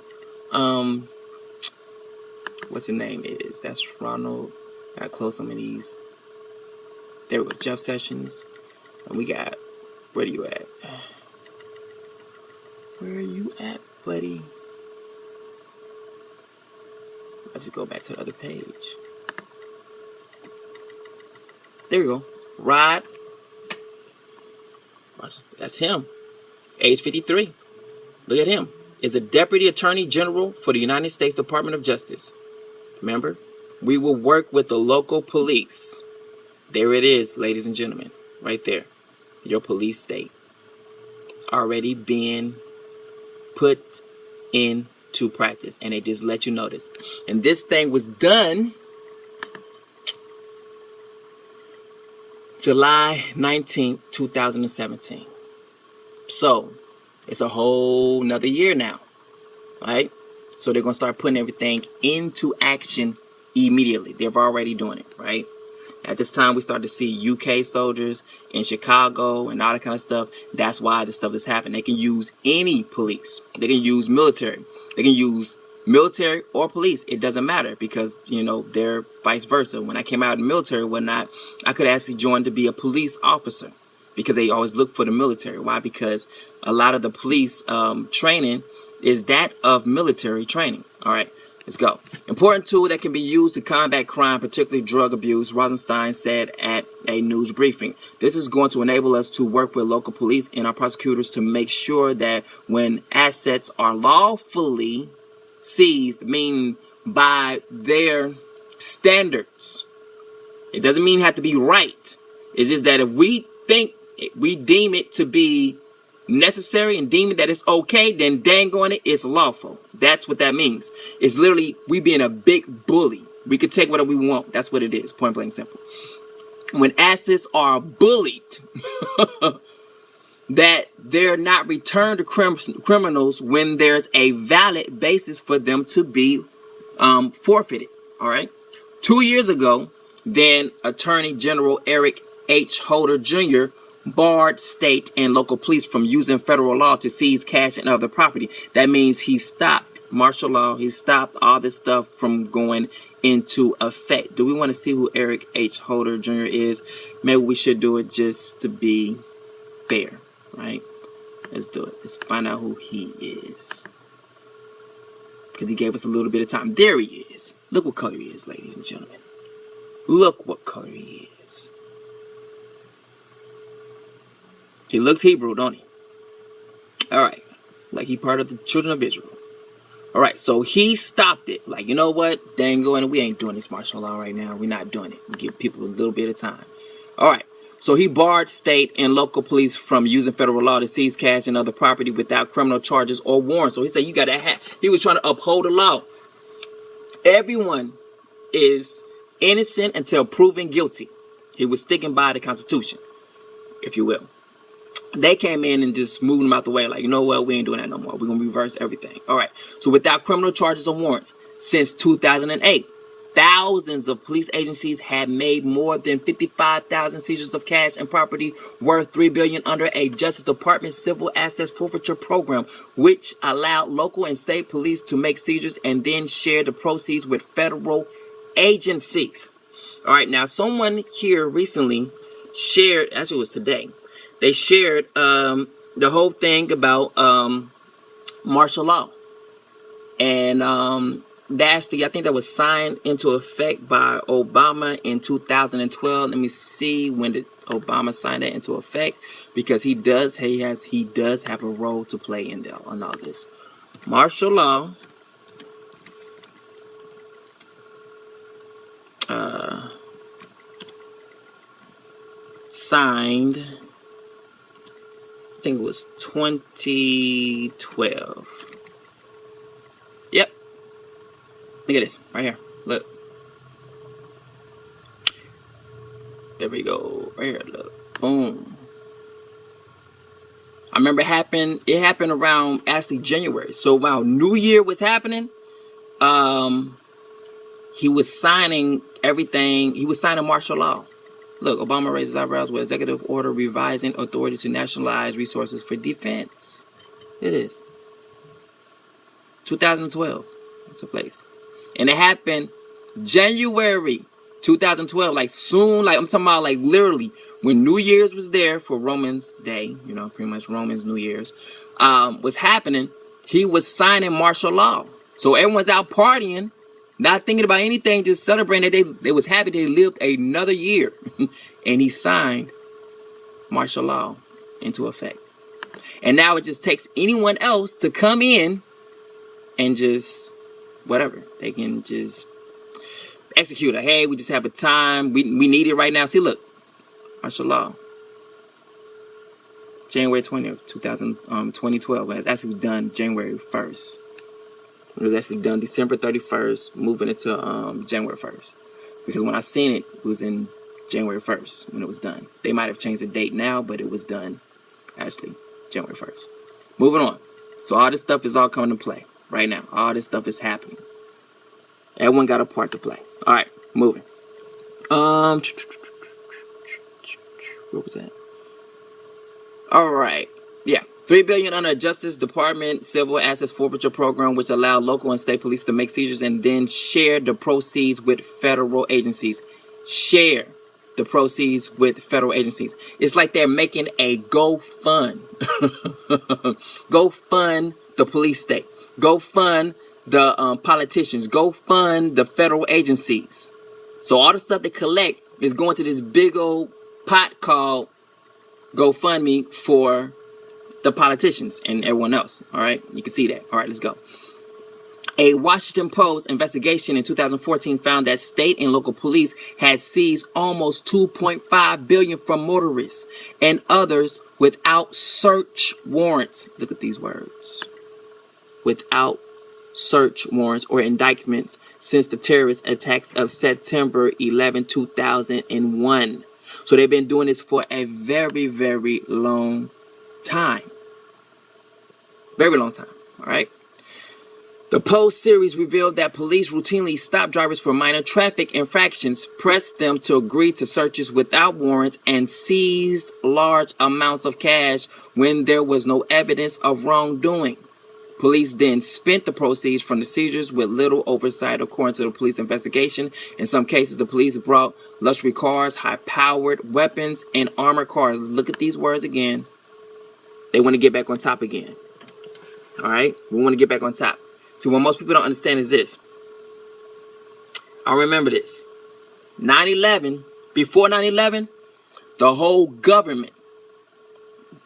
what's his name is. That's Ronald. Got close some of these. There we go. Jeff Sessions. And we got, where are you at? Where are you at, buddy? I'll just go back to the other page. There we go. Rod. That's him. Age 53. Look at him. Is a Deputy Attorney General for the United States Department of Justice. Remember? We will work with the local police. There it is, ladies and gentlemen. Right there. Your police state. Already being put into practice. And they just let you know this. And this thing was done July 19th, 2017. So, it's a whole nother year now. Right? So they're going to start putting everything into action immediately. They're already doing it, right? At this time, we start to see UK soldiers in Chicago and all that kind of stuff. That's why this stuff is happening. They can use any police. They can use military. They can use military or police. It doesn't matter because, you know, they're vice versa. When I came out of the military and whatnot, I could actually join to be a police officer because they always look for the military. Why? Because a lot of the police training is that of military training. All right. Let's go. Important tool that can be used to combat crime, particularly drug abuse, Rosenstein said at a news briefing. This is going to enable us to work with local police and our prosecutors to make sure that when assets are lawfully seized, meaning by their standards, it doesn't mean have to be right. It's just that if we deem it to be necessary and deem it that it's okay, then dang on it, it's lawful. That's what that means. It's literally we being a big bully. We could take whatever we want. That's what it is. Point blank simple. When assets are bullied, that they're not returned to criminals when there's a valid basis for them to be forfeited. All right. 2 years ago, then Attorney General Eric H. Holder Jr. barred state and local police from using federal law to seize cash and other property. That means he stopped martial law. He stopped all this stuff from going into effect. Do we want to see who Eric H. Holder Jr. is? Maybe we should do it just to be fair, right? Let's do it. Let's find out who he is. Because he gave us a little bit of time. There he is. Look what color he is, ladies and gentlemen. Look what color he is. He looks Hebrew, don't he? All right. Like he part of the children of Israel. All right. So he stopped it. Like, you know what? Dango, and we ain't doing this martial law right now. We're not doing it. We give people a little bit of time. All right. So he barred state and local police from using federal law to seize cash and other property without criminal charges or warrants. So he said you got to have, he was trying to uphold the law. Everyone is innocent until proven guilty. He was sticking by the Constitution, if you will. They came in and just moved them out the way. Like, you know what? We ain't doing that no more. We're going to reverse everything. All right. So without criminal charges or warrants, since 2008, thousands of police agencies have made more than 55,000 seizures of cash and property worth $3 billion under a Justice Department civil assets forfeiture program, which allowed local and state police to make seizures and then share the proceeds with federal agencies. All right. Now, someone here recently shared, actually it was today, they shared the whole thing about martial law. And that's I think that was signed into effect by Obama in 2012. Let me see when did Obama sign that into effect, because he does have a role to play in there on all this. Martial law signed, I think it was 2012. Yep. Look at this right here. Look. There we go. Right here. Look. Boom. I remember it happened around actually January. So while New Year was happening, he was signing everything. He was signing martial law. Look, Obama raises eyebrows with executive order revising authority to nationalize resources for defense. It is. 2012. It took place. And it happened January 2012, like soon, like I'm talking about like literally when New Year's was there for Romans Day, you know, pretty much Romans New Year's, was happening. He was signing martial law. So everyone's out partying, not thinking about anything, just celebrating that they was happy they lived another year. And he signed martial law into effect. And now it just takes anyone else to come in and just whatever. They can just execute it. Hey, we just have a time. We need it right now. See, look, martial law. January 20th, 2012. It was actually done January 1st. It was actually done December 31st, moving into January 1st. Because when I seen it, it was in January 1st when it was done. They might have changed the date now, but it was done actually January 1st. Moving on. So all this stuff is all coming to play right now. All this stuff is happening. Everyone got a part to play. All right, moving. What was that? All right. Yeah. $3 billion under a Justice Department Civil Assets Forfeiture Program, which allowed local and state police to make seizures and then share the proceeds with federal agencies. Share the proceeds with federal agencies. It's like they're making a go fund. Go fund the police state. Go fund the politicians. Go fund the federal agencies. So all the stuff they collect is going to this big old pot called GoFundMe for the politicians and everyone else. All right, you can see that. All right, let's go. A Washington Post investigation in 2014 found that state and local police had seized almost $2.5 billion from motorists and others without search warrants. Look at these words. Without search warrants or indictments since the terrorist attacks of September 11, 2001. So they've been doing this for a very, very long time. Very long time. All right. The Post series revealed that police routinely stop drivers for minor traffic infractions, pressed them to agree to searches without warrants, and seized large amounts of cash when there was no evidence of wrongdoing. Police then spent the proceeds from the seizures with little oversight, according to the police investigation. In some cases, the police brought luxury cars, high-powered weapons, and armored cars. Look at these words again. They want to get back on top again. All right? We want to get back on top. See, what most people don't understand is this. I remember this. 9/11, before 9/11, the whole government,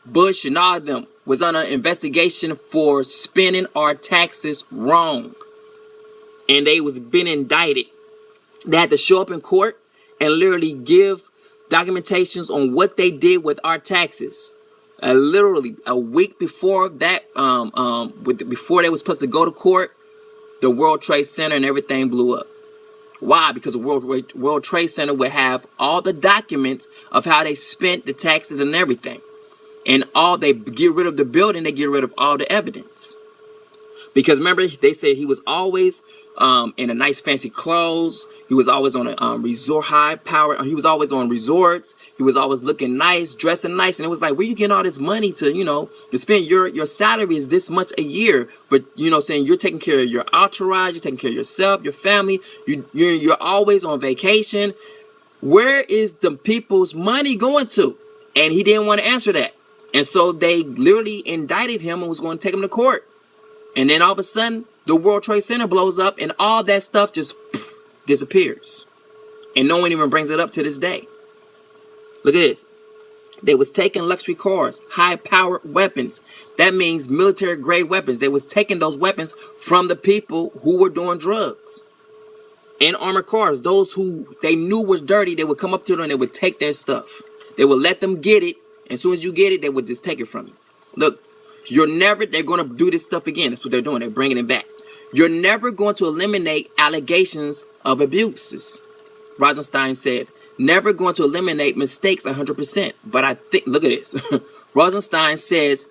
Bush and all of them, was under investigation for spending our taxes wrong. And they was being indicted. They had to show up in court and literally give documentations on what they did with our taxes. Literally a week before that, before they were supposed to go to court, the World Trade Center and everything blew up. Why? Because the World Trade Center would have all the documents of how they spent the taxes and everything. And all they get rid of the building, they get rid of all the evidence. Because remember, they said he was always in a nice fancy clothes. He was always on a resort, high power. He was always on resorts. He was always looking nice, dressing nice. And it was like, where you getting all this money to, you know, to spend? Your salary is this much a year. But, you know, saying you're taking care of your entourage, you're taking care of yourself, your family. You're always on vacation. Where is the people's money going to? And he didn't want to answer that. And so they literally indicted him and was going to take him to court. And then all of a sudden, the World Trade Center blows up and all that stuff just disappears. And no one even brings it up to this day. Look at this. They was taking luxury cars, high-powered weapons. That means military-grade weapons. They was taking those weapons from the people who were doing drugs. And armored cars, those who they knew was dirty, they would come up to them and they would take their stuff. They would let them get it. As soon as you get it, they would just take it from you. Look, they're going to do this stuff again. That's what they're doing. They're bringing it back. You're never going to eliminate allegations of abuses. Rosenstein said, never going to eliminate mistakes 100%. But I think, look at this. Rosenstein says,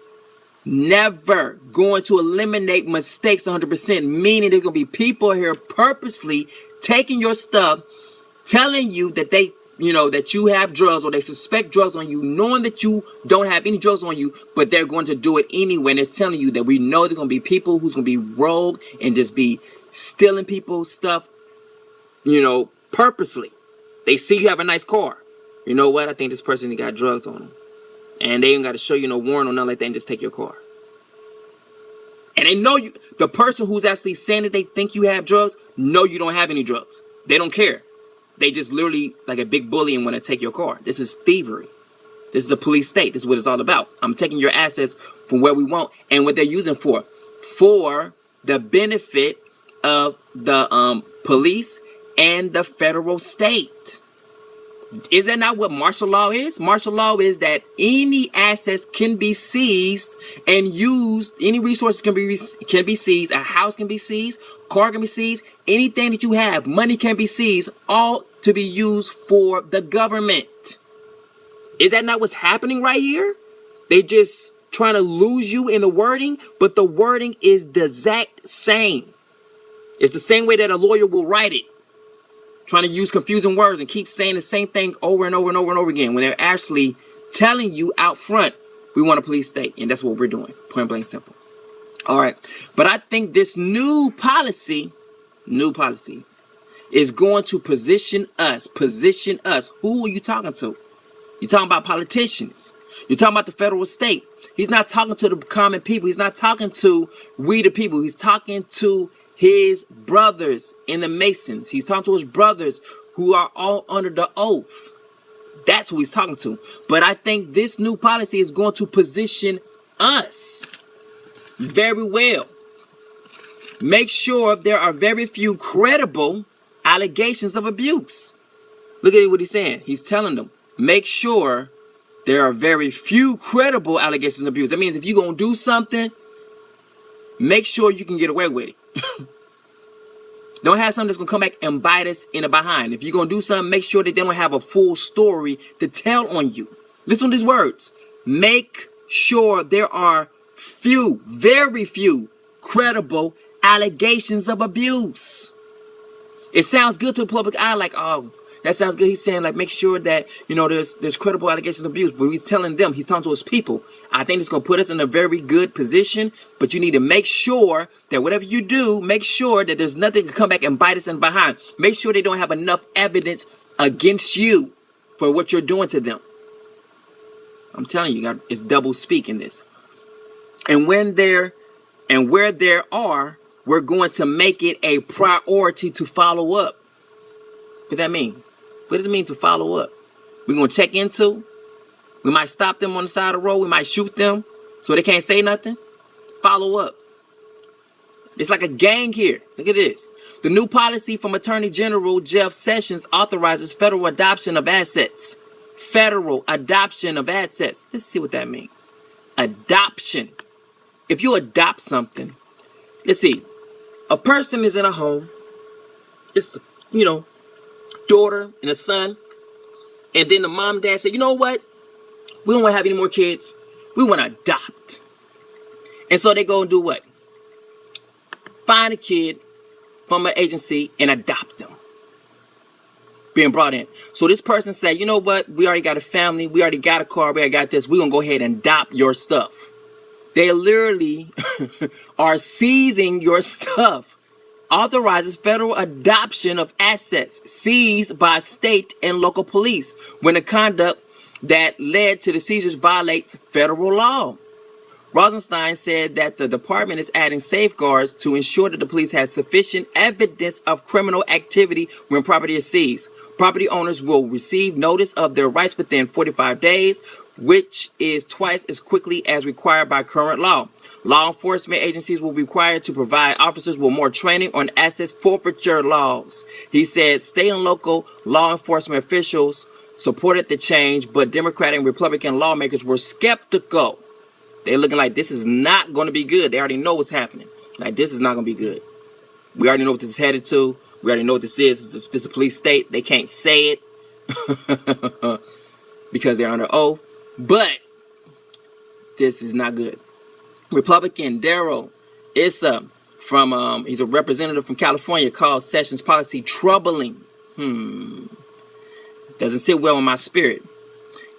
never going to eliminate mistakes 100%, meaning there's going to be people here purposely taking your stuff, telling you that they you know, that you have drugs, or they suspect drugs on you, knowing that you don't have any drugs on you, but they're going to do it anyway. And they're telling you that we know there's going to be people who's going to be rogue and just be stealing people's stuff, you know, purposely. They see you have a nice car. You know what? I think this person got drugs on them. And they ain't got to show you no warrant or nothing like that and just take your car. And they know you, the person who's actually saying that they think you have drugs, know you don't have any drugs. They don't care. They just literally like a big bully and want to take your car. This is thievery. This is a police state. This is what it's all about. I'm taking your assets from where we want, and what they're using for the benefit of the police and the federal state. Is that not what martial law is? Martial law is that any assets can be seized and used. Any resources can be seized. A house can be seized. Car can be seized. Anything that you have, money can be seized. All to be used for the government. Is that not what's happening right here? They just trying to lose you in the wording, but the wording is the exact same. It's the same way that a lawyer will write it. Trying to use confusing words and keep saying the same thing over and over and over and over again, when they're actually telling you out front, we want a police state. And that's what we're doing. Point blank simple. All right. But I think this new policy is going to position us. Who are you talking to? You're talking about politicians. You're talking about the federal state. He's not talking to the common people. He's not talking to we the people. He's talking to his brothers in the Masons. He's talking to his brothers who are all under the oath. That's who he's talking to. But I think this new policy is going to position us very well. Make sure there are very few credible allegations of abuse. Look at what he's saying. He's telling them, make sure there are very few credible allegations of abuse. That means if you're going to do something, make sure you can get away with it. Don't have something that's going to come back and bite us in the behind. If you're going to do something, make sure that they don't have a full story to tell on you. Listen to these words. Make sure there are few, very few, credible allegations of abuse. It sounds good to the public eye, like, oh, that sounds good. He's saying, like, make sure that, you know, there's credible allegations of abuse. But he's telling them, he's talking to his people. I think it's going to put us in a very good position. But you need to make sure that whatever you do, make sure that there's nothing to come back and bite us in behind. Make sure they don't have enough evidence against you for what you're doing to them. I'm telling you, it's double speak in this. And where there are, we're going to make it a priority to follow up. What does that mean? What does it mean to follow up? We're going to check into. We might stop them on the side of the road. We might shoot them so they can't say nothing. Follow up. It's like a gang here. Look at this. The new policy from Attorney General Jeff Sessions authorizes federal adoption of assets. Federal adoption of assets. Let's see what that means. Adoption. If you adopt something, let's see. A person is in a home. It's, you know, daughter and a son, and then the mom and dad say, you know what, we don't want to have any more kids, we want to adopt. And so they go and do what? Find a kid from an agency and adopt them, being brought in. So this person say, you know what, we already got a family, we already got a car, we already got this, we're gonna go ahead and adopt your stuff. They literally are seizing your stuff. Authorizes federal adoption of assets seized by state and local police when the conduct that led to the seizures violates federal law. Rosenstein said that the department is adding safeguards to ensure that the police has sufficient evidence of criminal activity when property is seized. Property owners will receive notice of their rights within 45 days, which is twice as quickly as required by current law. Law enforcement agencies will be required to provide officers with more training on assets forfeiture laws. He said state and local law enforcement officials supported the change, but Democratic and Republican lawmakers were skeptical. They're looking like this is not going to be good. They already know what's happening. Like, this is not going to be good. We already know what this is headed to. We already know what this is. If this is a police state, they can't say it because they're under oath. But this is not good. Republican Darrell Issa from he's a representative from California, called Sessions' policy troubling. Doesn't sit well in my spirit.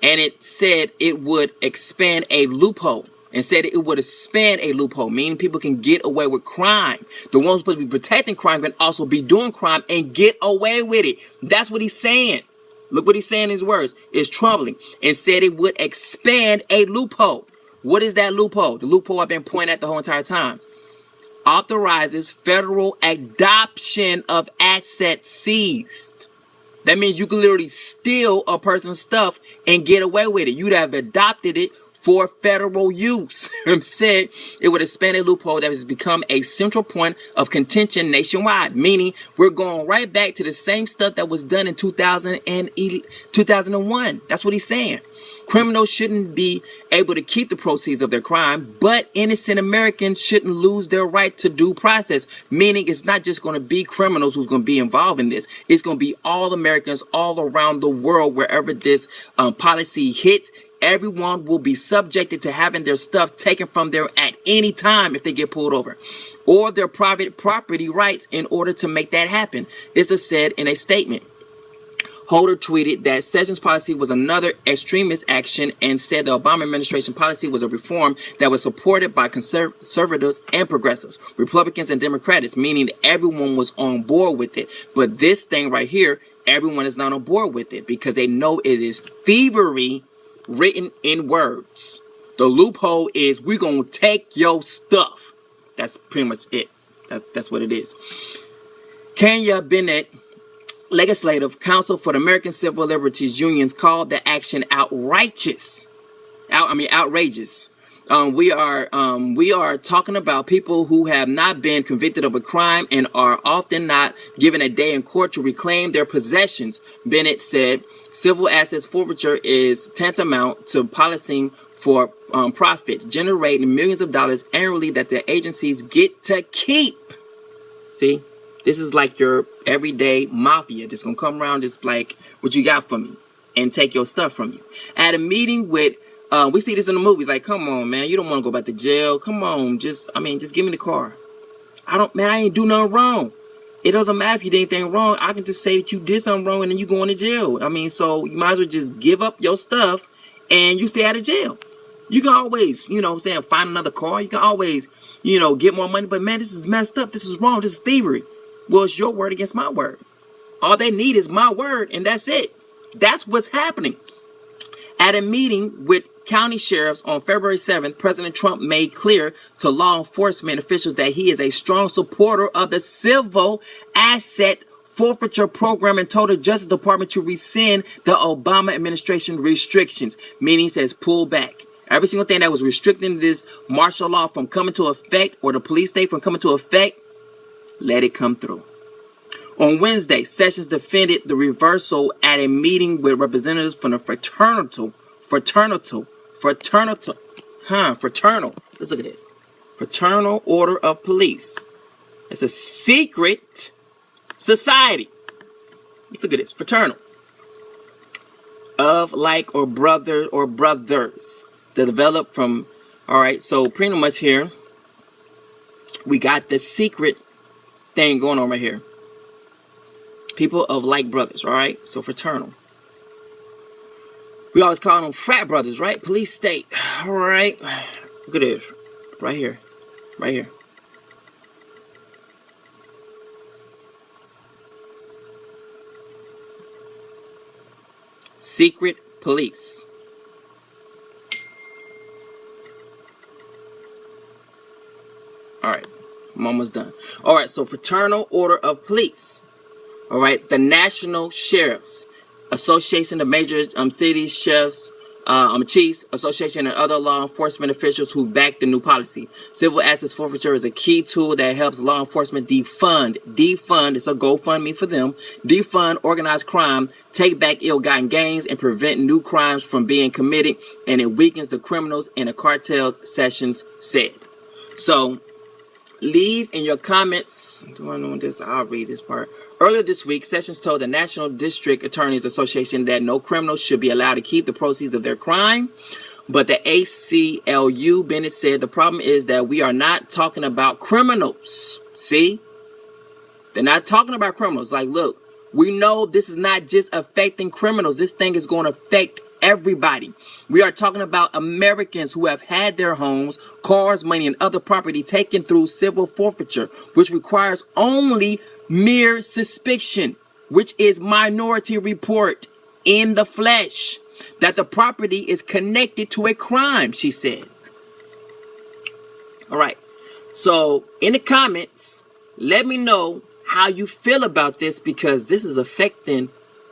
And it said it would expand a loophole. And said it would expand a loophole, meaning people can get away with crime. The ones supposed to be protecting crime can also be doing crime and get away with it. That's what he's saying. Look what he's saying in his words. It's troubling. And said it would expand a loophole. What is that loophole? The loophole I've been pointing at the whole entire time. Authorizes federal adoption of assets seized. That means you can literally steal a person's stuff and get away with it. You'd have adopted it for federal use. Said it would expand a loophole that has become a central point of contention nationwide, meaning we're going right back to the same stuff that was done in 2001. That's what he's saying. Criminals shouldn't be able to keep the proceeds of their crime, but innocent Americans shouldn't lose their right to due process, meaning it's not just going to be criminals who's going to be involved in this. It's going to be all Americans all around the world. Wherever this policy hits, everyone will be subjected to having their stuff taken from them at any time if they get pulled over, or their private property rights in order to make that happen. This is said in a statement. Holder tweeted that Sessions' policy was another extremist action and said the Obama administration policy was a reform that was supported by conservatives and progressives, Republicans and Democrats, meaning that everyone was on board with it. But this thing right here, everyone is not on board with it because they know it is thievery written in words. The loophole is we're going to take your stuff. That's pretty much it. That's what it is. Kenya Bennett, Legislative Council for the American Civil Liberties Unions, called the action outrageous. We are talking about people who have not been convicted of a crime and are often not given a day in court to reclaim their possessions. Bennett said civil assets forfeiture is tantamount to policing for profit, generating millions of dollars annually that the agencies get to keep. See? This is like your everyday mafia that's going to come around just like, what you got for me? And take your stuff from you. At a meeting with, we see this in the movies, like, come on, man, you don't want to go back to jail. Come on, just give me the car. I ain't do nothing wrong. It doesn't matter if you did anything wrong. I can just say that you did something wrong and then you go into jail. So you might as well just give up your stuff and you stay out of jail. You can always, find another car. You can always, get more money. But man, this is messed up. This is wrong. This is thievery. Well, it's your word against my word. All they need is my word, and that's it. That's what's happening. At a meeting with county sheriffs on February 7th, President Trump made clear to law enforcement officials that he is a strong supporter of the civil asset forfeiture program and told the Justice Department to rescind the Obama administration restrictions, meaning he says pull back. Every single thing that was restricting this martial law from coming to effect, or the police state from coming to effect, let it come through. On Wednesday, Sessions defended the reversal at a meeting with representatives from the fraternal. Let's look at this. Fraternal Order of Police. It's a secret society. Let's look at this. Fraternal. Of like or brother or brothers. That developed from, all right, so pretty much here, we got the secret thing going on right here. People of like brothers, all right? So fraternal. We always call them frat brothers, right? Police state, all right? Look at this, right here, right here. Secret police. All right, I'm almost done. All right, so Fraternal Order of Police. All right, the National Sheriffs Association of major cities, sheriffs, chiefs, association, and other law enforcement officials who back the new policy. Civil assets forfeiture is a key tool that helps law enforcement defund, it's a GoFundMe for them, defund organized crime, take back ill-gotten gains, and prevent new crimes from being committed, and it weakens the criminals and the cartels, Sessions said. So, leave in your comments. Do I know this? I'll read this part. Earlier this week, Sessions told the National District Attorneys Association that no criminals should be allowed to keep the proceeds of their crime. But the ACLU, Bennett said, the problem is that we are not talking about criminals. See? They're not talking about criminals. Like, look, We know this is not just affecting criminals. This thing is going to affect everybody. We are talking about Americans who have had their homes, cars, money, and other property taken through civil forfeiture, which requires only mere suspicion, which is Minority Report in the flesh, that the property is connected to a crime, she said. All right. So in the comments, let me know how you feel about this, because this is affecting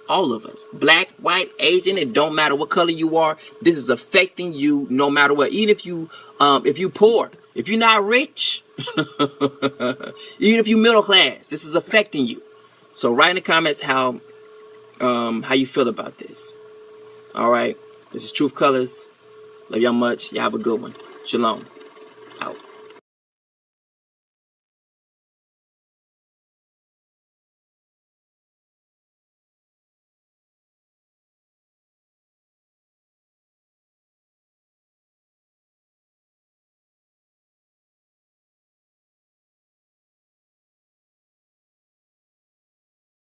all of us. Black, white, Asian, it don't matter what color you are. This is affecting you no matter what. Even if you poor, if you're not rich, even if you middle class, this is affecting you. So write in the comments how you feel about this. All right. This is Truth Colors. Love y'all much. Y'all have a good one. Shalom. Out.